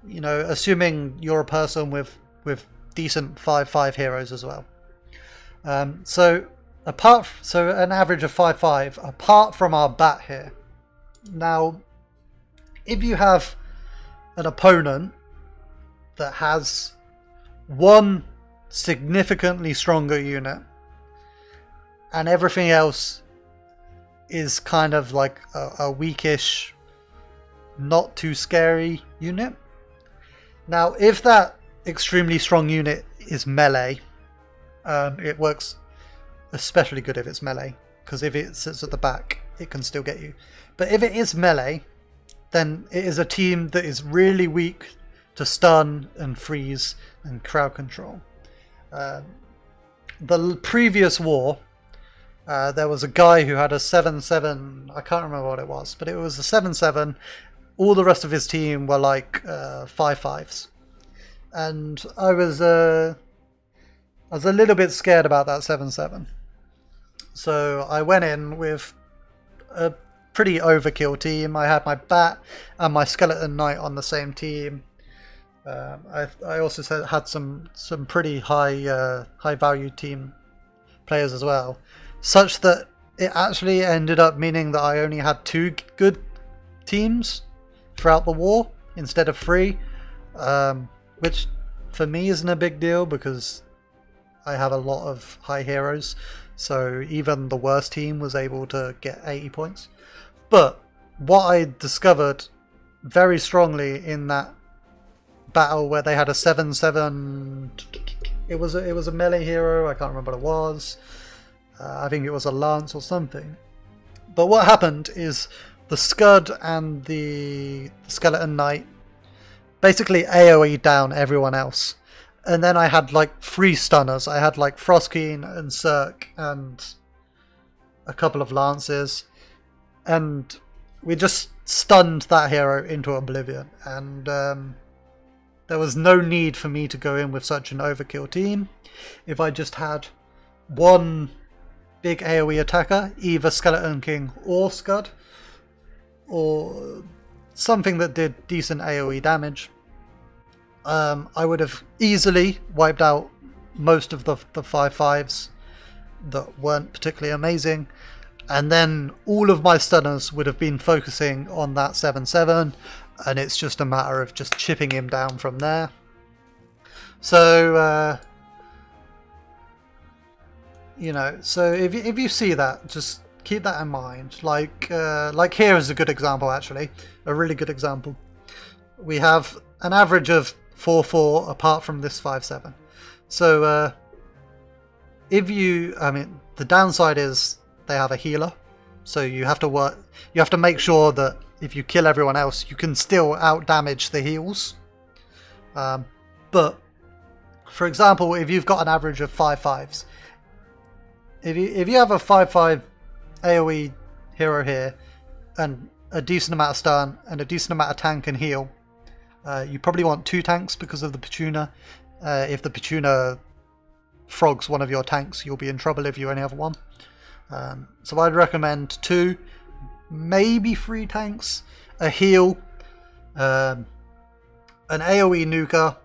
A: You know, assuming you're a person with decent 5-5 heroes as well. So an average of 5-5, apart from our bat here, Now, if you have an opponent that has one significantly stronger unit and everything else is kind of like a weakish, not too scary unit. Now, if that extremely strong unit is melee, it works especially good if it's melee, because if it sits at the back, it can still get you. But if it is melee, then it is a team that is really weak to stun and freeze and crowd control. The previous war, there was a guy who had a 7/7, I can't remember what it was, but it was a 7/7. All the rest of his team were like 5/5s. And I was a little bit scared about that 7/7. So I went in with a pretty overkill team. I had my Bat and my Skeleton Knight on the same team. I also had some pretty high value team players as well, such that it actually ended up meaning that I only had 2 good teams throughout the war instead of 3, which for me isn't a big deal because I have a lot of high heroes, so even the worst team was able to get 80 points. But what I discovered very strongly in that battle where they had a 7/7, it was a melee hero, I can't remember what it was, I think it was a lance or something. But what happened is the Scud and the Skeleton Knight basically AoE down everyone else. And then I had like 3 stunners. I had like Frostkeyn and Cirque and a couple of lances. And we just stunned that hero into oblivion. And there was no need for me to go in with such an overkill team. If I just had one big AoE attacker, either Skeleton King or Scud, or something that did decent AoE damage, I would have easily wiped out most of the 5/5s that weren't particularly amazing, and then all of my stunners would have been focusing on that 7/7, and it's just a matter of just chipping him down from there. So you know, so if you see that, just keep that in mind. Like here is a good example, actually, a really good example. We have an average of 4/4 apart from this 5/7. So I mean, the downside is they have a healer, so you have to make sure that if you kill everyone else, you can still out damage the heals. But for example, if you've got an average of 5/5s, if you have a 5/5 AoE hero here and a decent amount of stun and a decent amount of tank and heal, you probably want 2 tanks because of the Petuna. If the Petuna frogs one of your tanks, you'll be in trouble if you only have 1. So I'd recommend 2, maybe 3 tanks, a heal, an AoE nuker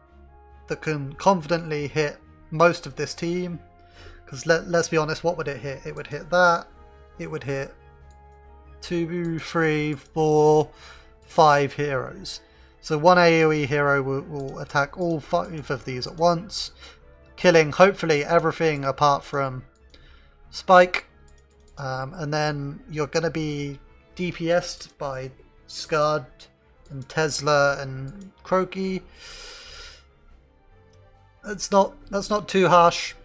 A: that can confidently hit most of this team. Because let's be honest, what would it hit? It would hit that, it would hit 2, 3, 4, 5 heroes. So one AoE hero will attack all 5 of these at once, killing hopefully everything apart from Spike. And then you're going to be DPS'd by Scud and Tesla and Croaky. That's not too harsh.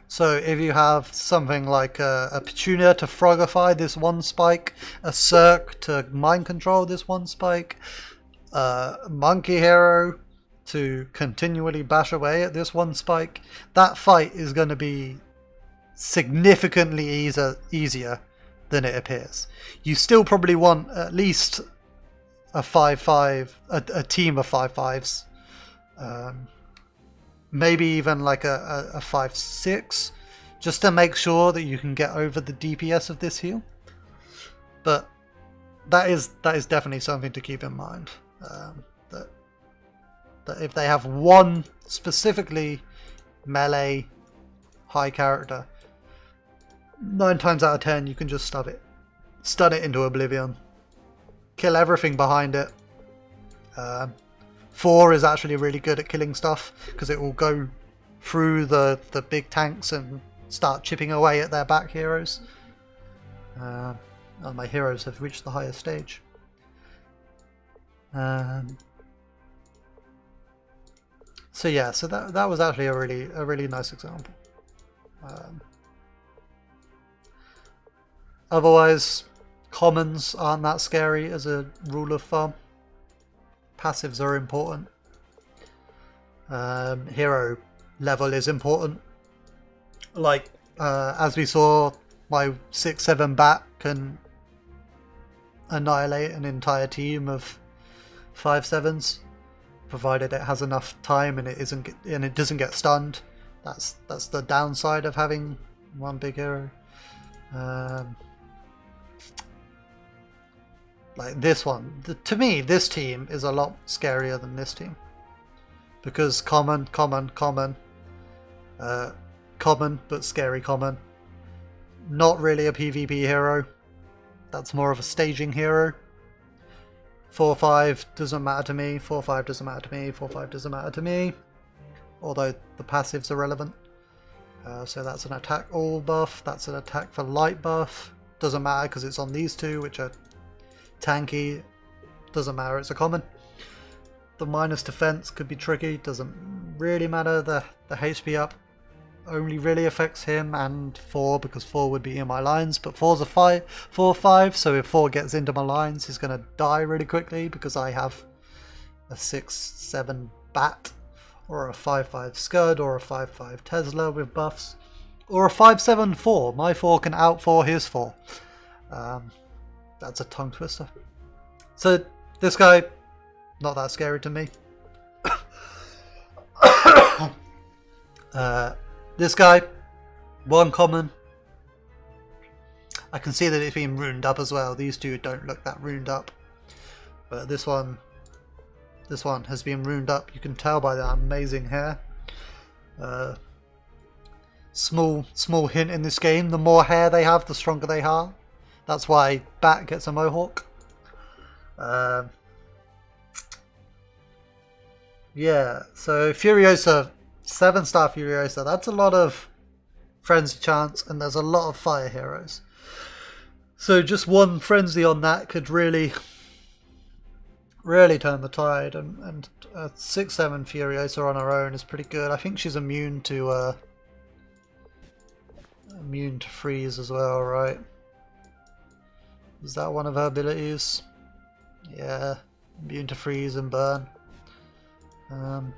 A: So if you have something like a Petunia to frogify this 1 Spike, a Cirque to mind control this 1 Spike, Monkey Hero to continually bash away at this 1 Spike, that fight is going to be significantly easier than it appears. You still probably want at least a 5/5, a team of 5/5s, maybe even like a 5/6, just to make sure that you can get over the DPS of this heal. But that is definitely something to keep in mind. That if they have 1 specifically melee high character, 9 times out of 10 you can just stun it into oblivion. kill everything behind it. 4 is actually really good at killing stuff because it will go through the big tanks and start chipping away at their back heroes. And my heroes have reached the highest stage. So yeah, so that was actually a really nice example. Otherwise, commons aren't that scary as a rule of thumb. Passives are important. Hero level is important. Like, as we saw, my 6/7 bat can annihilate an entire team of 5/7s, provided it has enough time and it doesn't get stunned. That's the downside of having one big hero. Like this one, to me, this team is a lot scarier than this team because common, but scary common. Not really a PvP hero. That's more of a staging hero. 4/5 doesn't matter to me. 4/5 doesn't matter to me. 4/5 doesn't matter to me. Although the passives are relevant. So that's an attack all buff. That's an attack for light buff. Doesn't matter because it's on these two, which are tanky. Doesn't matter, it's a common. The minus defense could be tricky. Doesn't really matter. The HP up only really affects him and 4 because 4 would be in my lines, but 4's a 4/5, so if 4 gets into my lines he's going to die really quickly because I have a 6/7 bat or a 5/5 Scud or a 5/5 Tesla with buffs or a 5/7 4. My 4 can out 4 his 4. That's a tongue twister. So this guy, not that scary to me. This guy, 1 common. I can see that it's been runed up as well. These two don't look that runed up, but this one has been runed up. You can tell by that amazing hair. Small hint in this game: the more hair they have, the stronger they are. That's why Bat gets a mohawk. Yeah, so Furiosa, 7-star Furiosa, that's a lot of frenzy chance, and there's a lot of fire heroes. So just one frenzy on that could really turn the tide, and a 6/7 Furiosa on her own is pretty good. I think she's immune to freeze as well, right? Is that one of her abilities? Yeah, immune to freeze and burn. I'm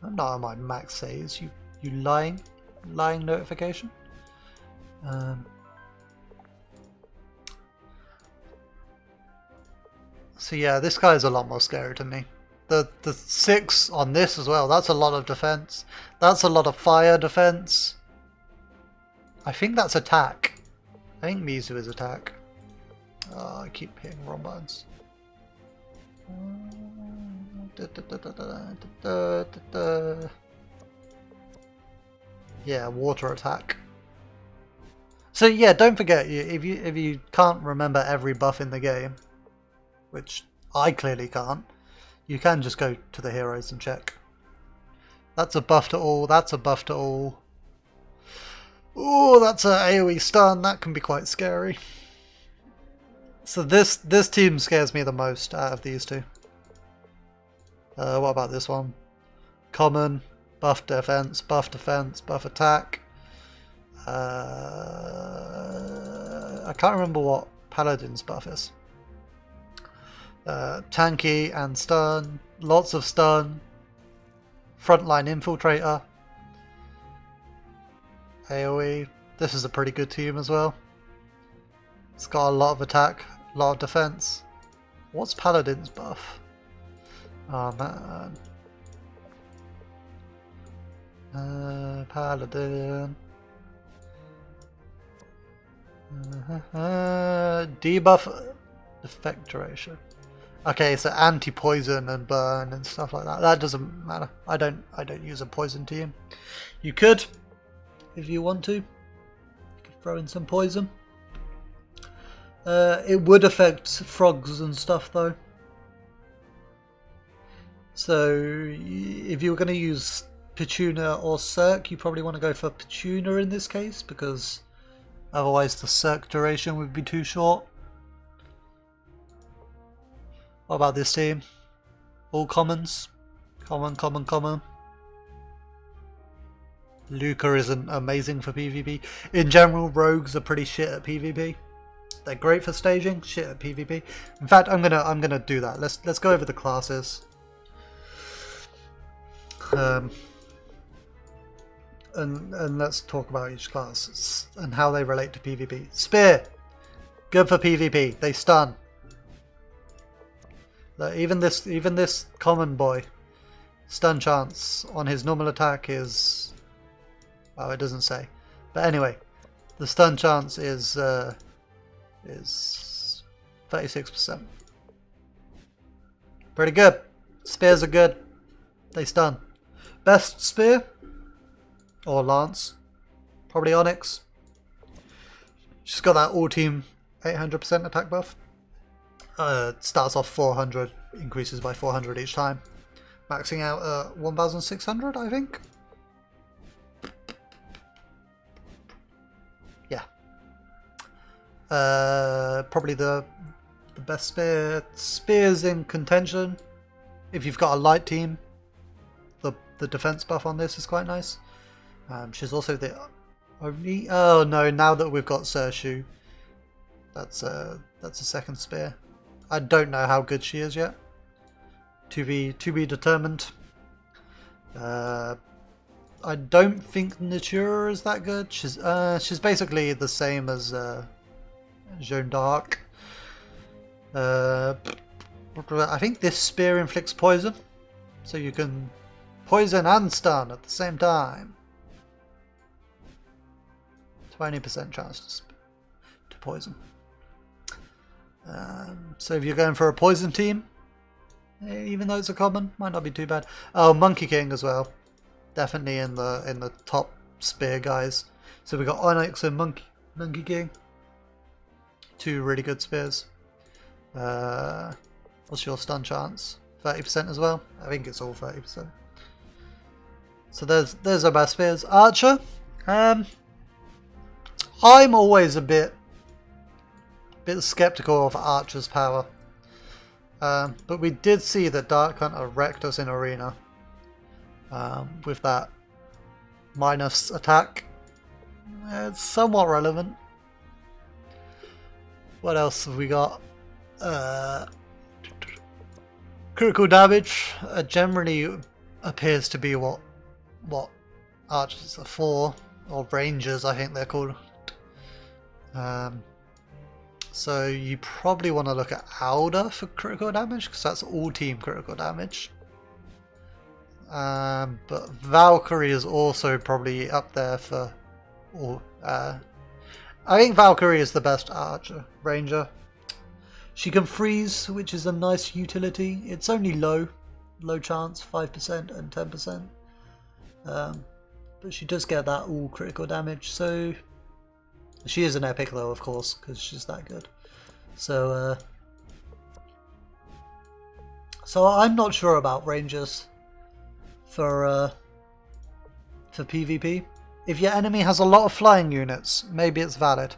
A: not on my max saves. You lying notification. So yeah, this guy is a lot more scary to me. The 6 on this as well. That's a lot of defense. That's a lot of fire defense. I think that's attack. I think Mizu is attack. Oh, I keep hitting wrong buttons. Yeah, water attack. So yeah, don't forget, if you can't remember every buff in the game, which I clearly can't, you can just go to the heroes and check. That's a buff to all. That's a buff to all. Oh, that's an AoE stun. That can be quite scary. So this team scares me the most out of these two. What about this one? Common, buff defense, buff attack. I can't remember what Paladin's buff is. Tanky and stun, lots of stun. Frontline infiltrator. AoE. This is a pretty good team as well. It's got a lot of attack, a lot of defense. What's Paladin's buff? Oh man. Paladin. Debuff effect duration. Okay, so anti-poison and burn and stuff like that. That doesn't matter. I don't use a poison team. You could, if you want to. You could throw in some poison. It would affect frogs and stuff though. So if you were going to use Petunia or Cirque, you probably want to go for Petunia in this case, because otherwise the Cirque duration would be too short. What about this team? All commons? Common. Luca isn't amazing for PvP. In general, rogues are pretty shit at PvP. They're great for staging, shit at PvP. In fact, I'm gonna do that. Let's go over the classes. And let's talk about each class and how they relate to PvP. Spear, good for PvP. They stun. Even this common boy, stun chance on his normal attack is, oh, it doesn't say, but anyway, the stun chance is 36%. Pretty good. Spears are good. They stun. Best spear or lance, probably Onyx. She's got that all team 800% attack buff. Starts off 400, increases by 400 each time, maxing out at 1600, I think. Yeah. Probably the best spear. Spears in contention. If you've got a light team, the defense buff on this is quite nice. She's also the only. Oh no! Now that we've got Sershu, that's a second spear. I don't know how good she is yet. To be determined. I don't think Natura is that good. She's basically the same as Jeanne d'Arc. I think this spear inflicts poison, so you can poison and stun at the same time. 20% chance to poison. So if you're going for a poison team, even though it's a common, might not be too bad. Oh, Monkey King as well, definitely in the top spear guys. So we got Onyx and Monkey King, two really good spears. What's your stun chance? 30% as well. I think it's all 30%. So there's our best spears. Archer. I'm always a bit skeptical of Archer's power, but we did see that Dark Hunter wrecked us in Arena with that minus attack. It's somewhat relevant. What else have we got? Critical damage generally appears to be what archers are for, or rangers I think they're called. So you probably want to look at Alda for critical damage, because that's all team critical damage. But Valkyrie is also probably up there for all. I think Valkyrie is the best archer ranger. She can freeze, which is a nice utility. It's only low chance, 5% and 10%. But she does get that all critical damage, so she is an epic though, of course, because she's that good. So I'm not sure about rangers for PvP. If your enemy has a lot of flying units, maybe it's valid.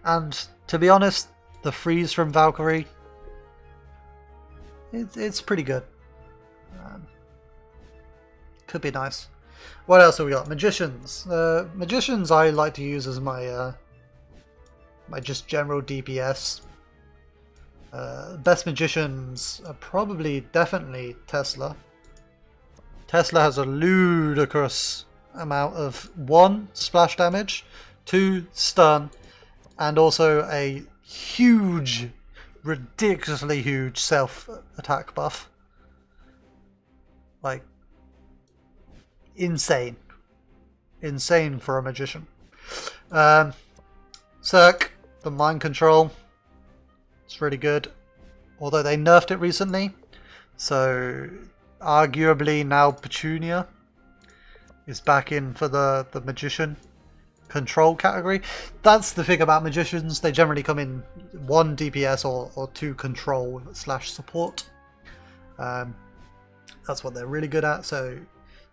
A: And to be honest, the freeze from Valkyrie, it's pretty good. Could be nice. What else have we got? Magicians. Magicians I like to use as my my just general DPS. Best magicians are definitely Tesla. Tesla has a ludicrous amount of 1 splash damage, 2 stun, and also a huge, ridiculously huge self attack buff. Like insane for a magician. Cirque, the mind control, it's really good, although they nerfed it recently, so arguably now Petunia is back in for the magician, control category. That's the thing about magicians. They generally come in 1 DPS or 2 control / support. That's what they're really good at. So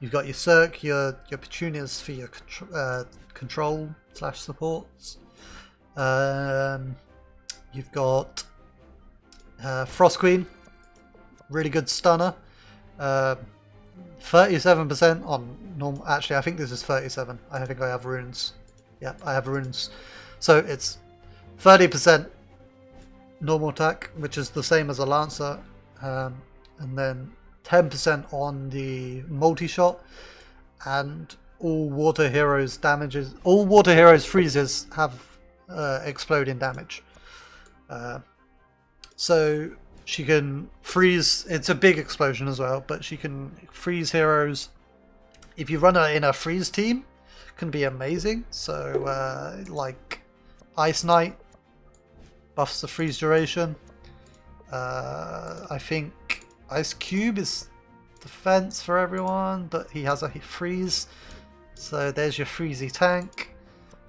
A: you've got your Cirque, your Petunias for your control / supports. You've got Frost Queen, really good stunner. 37% on normal. Actually, I think this is 37. I think I have runes. Yeah, I have runes. So it's 30% normal attack, which is the same as a Lancer, and then 10% on the multi-shot, and all water heroes damages. All water heroes freezes have exploding damage. So she can freeze. It's a big explosion as well, but she can freeze heroes. If you run her in a freeze team, it can be amazing. So like Ice Knight buffs the freeze duration. I think Ice Cube is defense for everyone, but he has a freeze. So there's your freezy tank.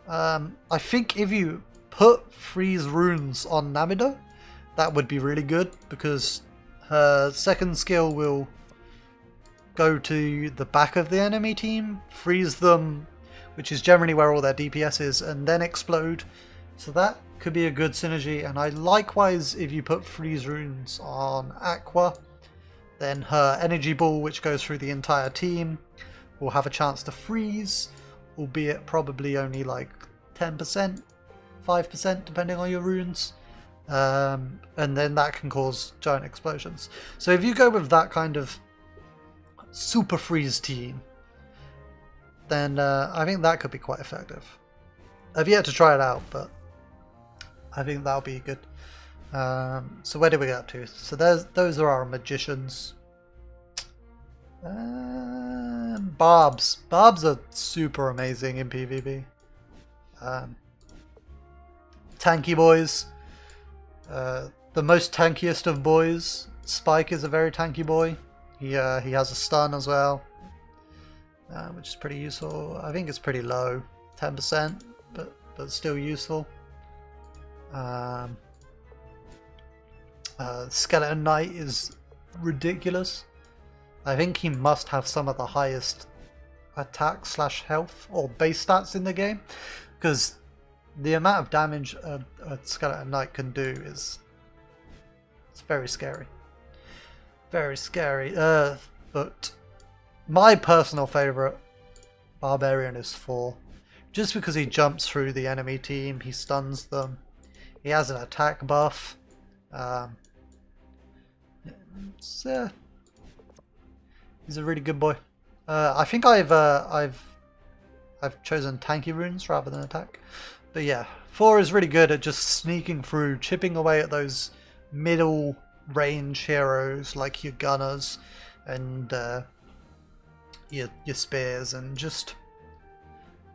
A: I think if you put freeze runes on Namida, that would be really good, because her second skill will go to the back of the enemy team, freeze them, which is generally where all their DPS is, and then explode. So that could be a good synergy. And I likewise, if you put freeze runes on Aqua, then her energy ball, which goes through the entire team, will have a chance to freeze, albeit probably only like 10%, 5% depending on your runes. And then that can cause giant explosions. So if you go with that kind of super freeze team, then I think that could be quite effective. I've yet to try it out, but I think that'll be good. So where did we get up to? So those are our magicians. Barbs. Barbs are super amazing in PvP. Tanky boys. The most tankiest of boys. Spike is a very tanky boy. He has a stun as well, which is pretty useful. I think it's pretty low, 10%, but still useful. Skeleton Knight is ridiculous. I think he must have some of the highest attack / health or base stats in the game, because the amount of damage a Skeleton Knight can do it's very scary. Very scary. But my personal favourite Barbarian is 4. Just because he jumps through the enemy team, he stuns them. He has an attack buff. He's a really good boy. I think I've chosen tanky runes rather than attack. But yeah, 4 is really good at just sneaking through, chipping away at those middle range heroes like your gunners and your spears, and just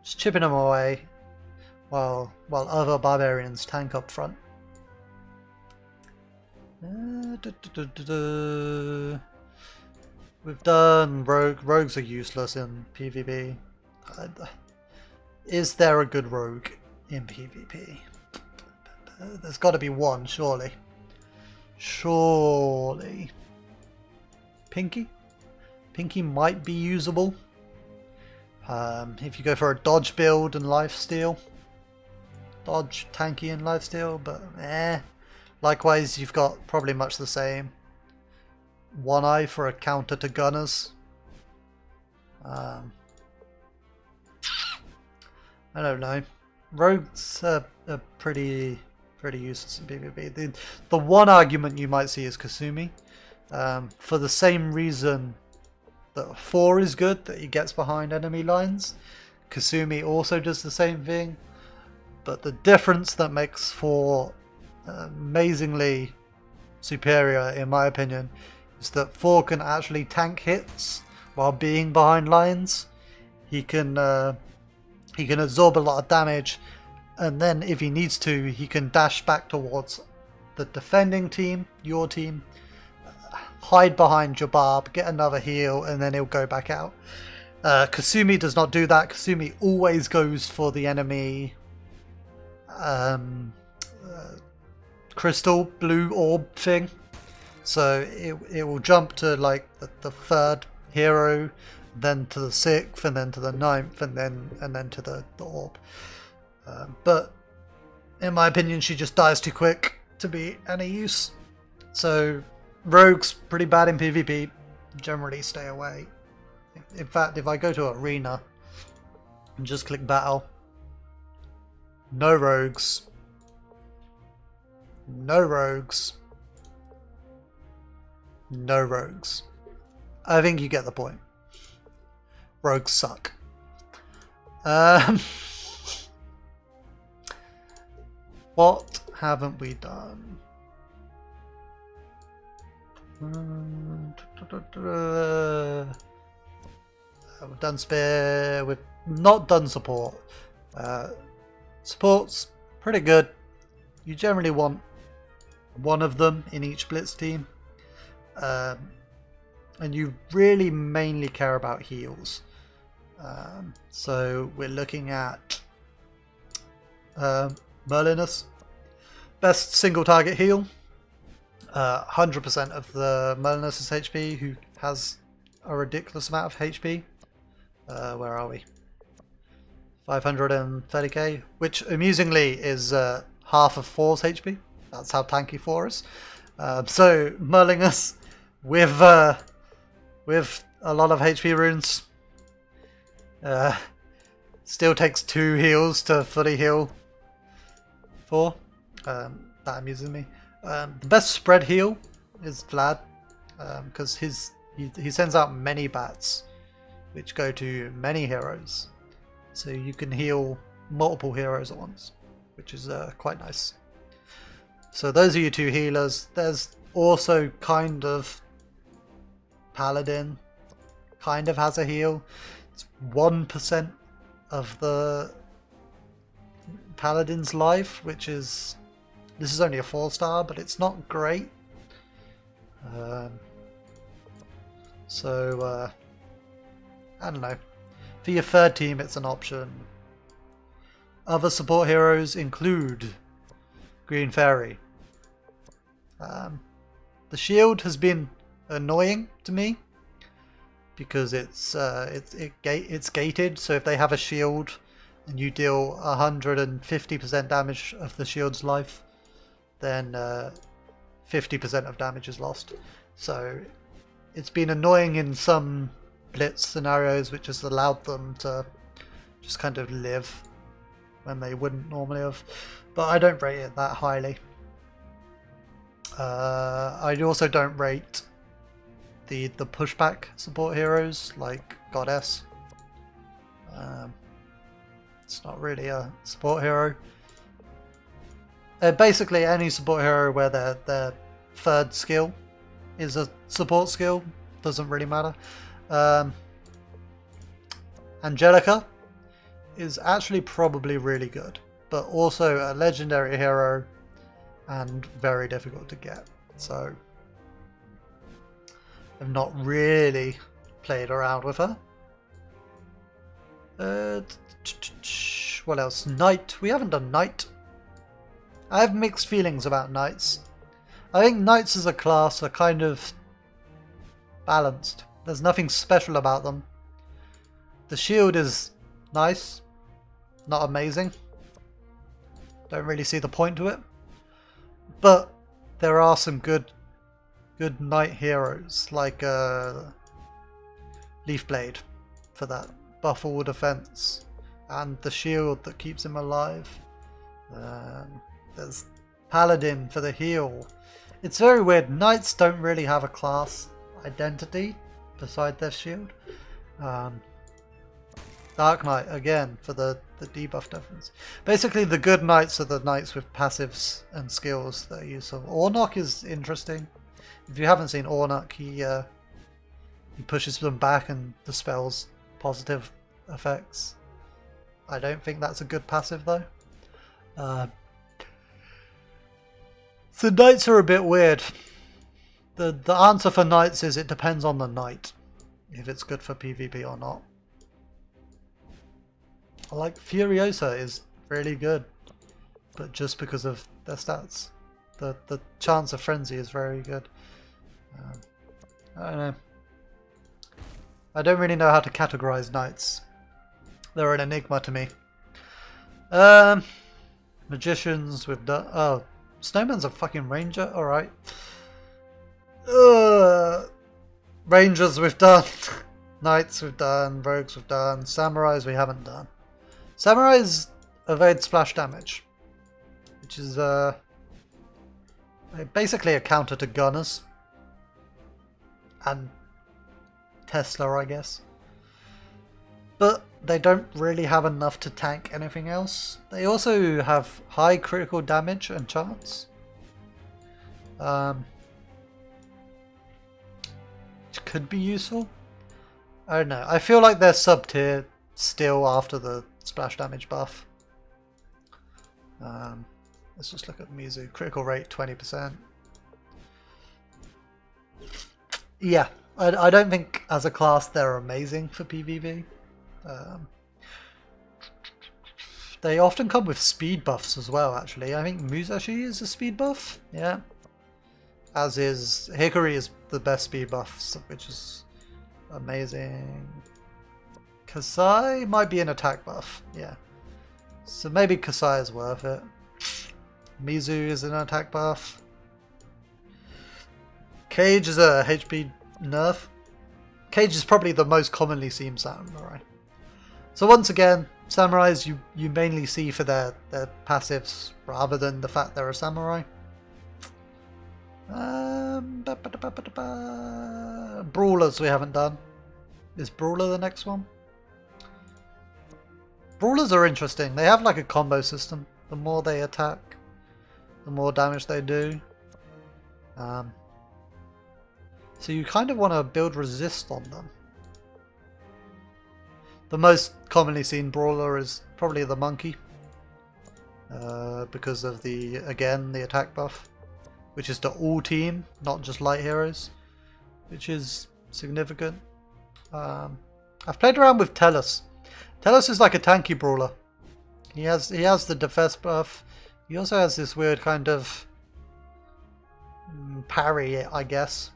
A: chipping them away while other barbarians tank up front. We've done rogue. Rogues are useless in PvP. Is there a good rogue in PvP? There's got to be one, surely. Surely. Pinky? Pinky might be usable. If you go for a dodge build and lifesteal. Dodge, tanky and lifesteal, but likewise, you've got probably much the same. One Eye for a counter to gunners. I don't know. Rogues are pretty useless in PvP. The one argument you might see is Kasumi. For the same reason that 4 is good, that he gets behind enemy lines. Kasumi also does the same thing. But the difference that makes 4 amazingly superior, in my opinion, is that 4 can actually tank hits while being behind lines. He can absorb a lot of damage, and then if he needs to, he can dash back towards the defending team, your team, hide behind your barb, get another heal, and then he'll go back out. Kasumi does not do that. Kasumi always goes for the enemy crystal blue orb thing. So it will jump to like the third hero, then to the sixth, and then to the ninth, and then to the orb. But in my opinion, she just dies too quick to be any use. So rogue's pretty bad in PvP. Generally stay away. In fact, if I go to arena and just click battle, no rogues. No rogues. No rogues. I think you get the point. Rogues suck. What haven't we done? We've done spear. We've not done support. Support's pretty good. You generally want one of them in each blitz team. And you really mainly care about heals. So we're looking at Merlinus. Best single target heal. 100% of the Merlinus' HP, who has a ridiculous amount of HP. Where are we? 530k, which amusingly is half of 4's HP. That's how tanky 4 is. So Merlinus with a lot of HP runes still takes 2 heals to fully heal 4. That amuses me. The best spread heal is Vlad, because he sends out many bats which go to many heroes, so you can heal multiple heroes at once, which is quite nice. So those are your 2 healers. There's also kind of Paladin, kind of has a heal. It's 1% of the Paladin's life, which is, this is only a 4-star, but it's not great. So I don't know. For your third team, it's an option. Other support heroes include Green Fairy. The shield has been annoying to me because it's gated. So if they have a shield and you deal 150% damage of the shield's life, then 50% of damage is lost. So it's been annoying in some blitz scenarios, which has allowed them to just kind of live when they wouldn't normally have. But I don't rate it that highly. I also don't rate the pushback support heroes like Goddess. It's not really a support hero. Basically any support hero where their third skill is a support skill doesn't really matter. Angelica is actually probably really good, but also a legendary hero and very difficult to get. So I've not really played around with her. What else? Knight. We haven't done Knight. I have mixed feelings about Knights. I think Knights as a class are kind of balanced. There's nothing special about them. The shield is nice, not amazing. Don't really see the point to it. But there are some good knight heroes, like Leafblade for that buff all defense, and the shield that keeps him alive. There's Paladin for the heal. It's very weird. Knights don't really have a class identity beside their shield. Dark Knight again for the debuff difference. Basically the good knights are the knights with passives and skills that are useful. Ornok is interesting. If you haven't seen Ornok, he pushes them back and dispels positive effects. I don't think that's a good passive though. So knights are a bit weird. The answer for knights is it depends on the knight, if it's good for PvP or not. I like Furiosa is really good, but just because of their stats. The chance of frenzy is very good. I don't know. I don't really know how to categorize knights. They're an enigma to me. Magicians we've done. Oh, Snowman's a fucking ranger. All right. Rangers we've done. Knights we've done. Rogues we've done. Samurais we haven't done. Samurais evade splash damage, which is basically a counter to gunners and Tesla, I guess. But they don't really have enough to tank anything else. They also have high critical damage and chance. Which could be useful. I don't know. I feel like they're sub tier still after the splash damage buff. Let's just look at Mizu. Critical rate 20%. Yeah, I don't think as a class they're amazing for PvP. They often come with speed buffs as well, actually. I think Musashi is a speed buff. Yeah. As is Hikari is the best speed buff, which is amazing. Kasai might be an attack buff. Yeah. So maybe Kasai is worth it. Mizu is an attack buff. Cage is a HP nerf. Cage is probably the most commonly seen samurai. So once again, samurais you mainly see for their passives rather than the fact they're a samurai. Brawlers we haven't done. Is Brawler the next one? Brawlers are interesting. They have like a combo system. The more they attack, the more damage they do. So you kind of want to build resist on them. The most commonly seen brawler is probably the monkey. Because of the attack buff. Which is to all team, not just light heroes. Which is significant. I've played around with Tellus. Tellus is like a tanky brawler. He has the defense buff. He also has this weird kind of parry, I guess.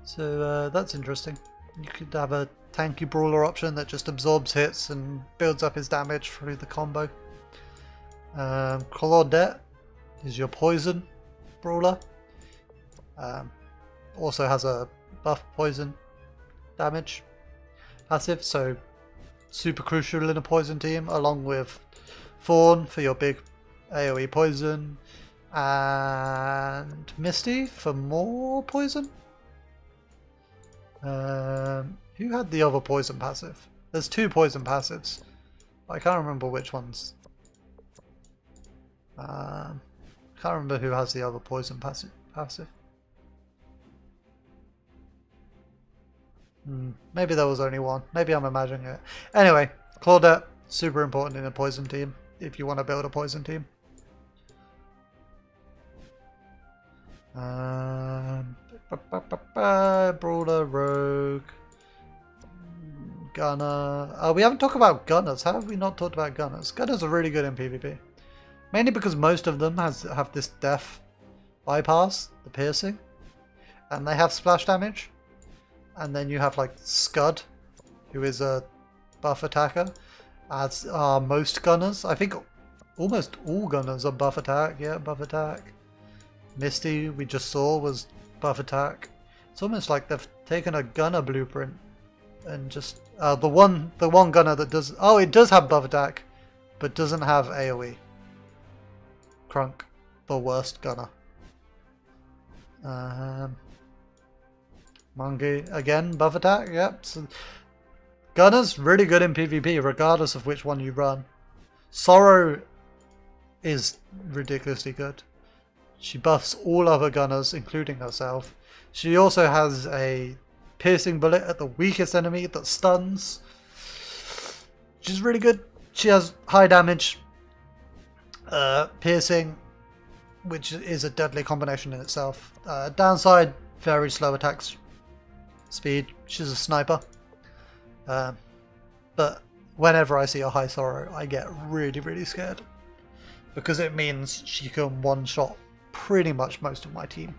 A: So that's interesting. You could have a tanky brawler option that just absorbs hits and builds up his damage through the combo. Claudette is your poison brawler. Also has a buff poison damage passive, so super crucial in a poison team, along with Fawn for your big AoE poison, and Misty for more poison. Who had the other poison passive? There's two poison passives, but I can't remember which ones. Can't remember who has the other poison passive. Maybe there was only one. Maybe I'm imagining it. Anyway, Claudette, super important in a poison team if you want to build a poison team. Brawler, Rogue, Gunner. We haven't talked about Gunners. How have we not talked about Gunners? Gunners are really good in PvP. Mainly because most of them have this death bypass, the piercing. And they have splash damage. And then you have like Scud, who is a buff attacker. As are most Gunners. I think almost all Gunners are buff attack. Yeah, buff attack. Misty, we just saw, was buff attack. It's almost like they've taken a Gunner blueprint and just the one Gunner that does. Oh, it does have buff attack, but doesn't have AoE. Crunk, the worst Gunner. Monkey again, buff attack. Yep. So, Gunner's really good in PvP, regardless of which one you run. Sorrow is ridiculously good. She buffs all other Gunners, including herself. She also has a piercing bullet at the weakest enemy that stuns. She's really good. She has high damage, piercing, which is a deadly combination in itself. Downside, very slow attacks speed. She's a sniper. But whenever I see a High Sorrow, I get really, really scared. Because it means she can one-shot pretty much most of my team.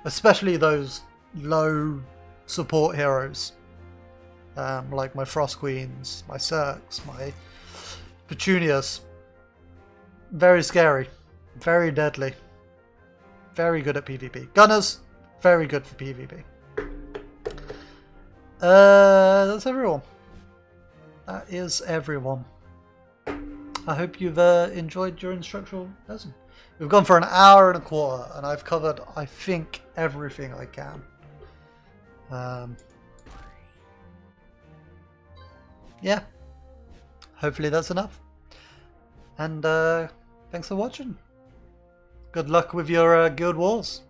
A: Especially those low support heroes. Like my Frost Queens, my Cirques, my Petunias. Very scary. Very deadly. Very good at PvP. Gunners, very good for PvP. That's everyone. That is everyone. I hope you've enjoyed your instructional lesson. We've gone for an hour and a quarter, and I've covered, I think, everything I can. Yeah. Hopefully that's enough. And thanks for watching. Good luck with your guild wars.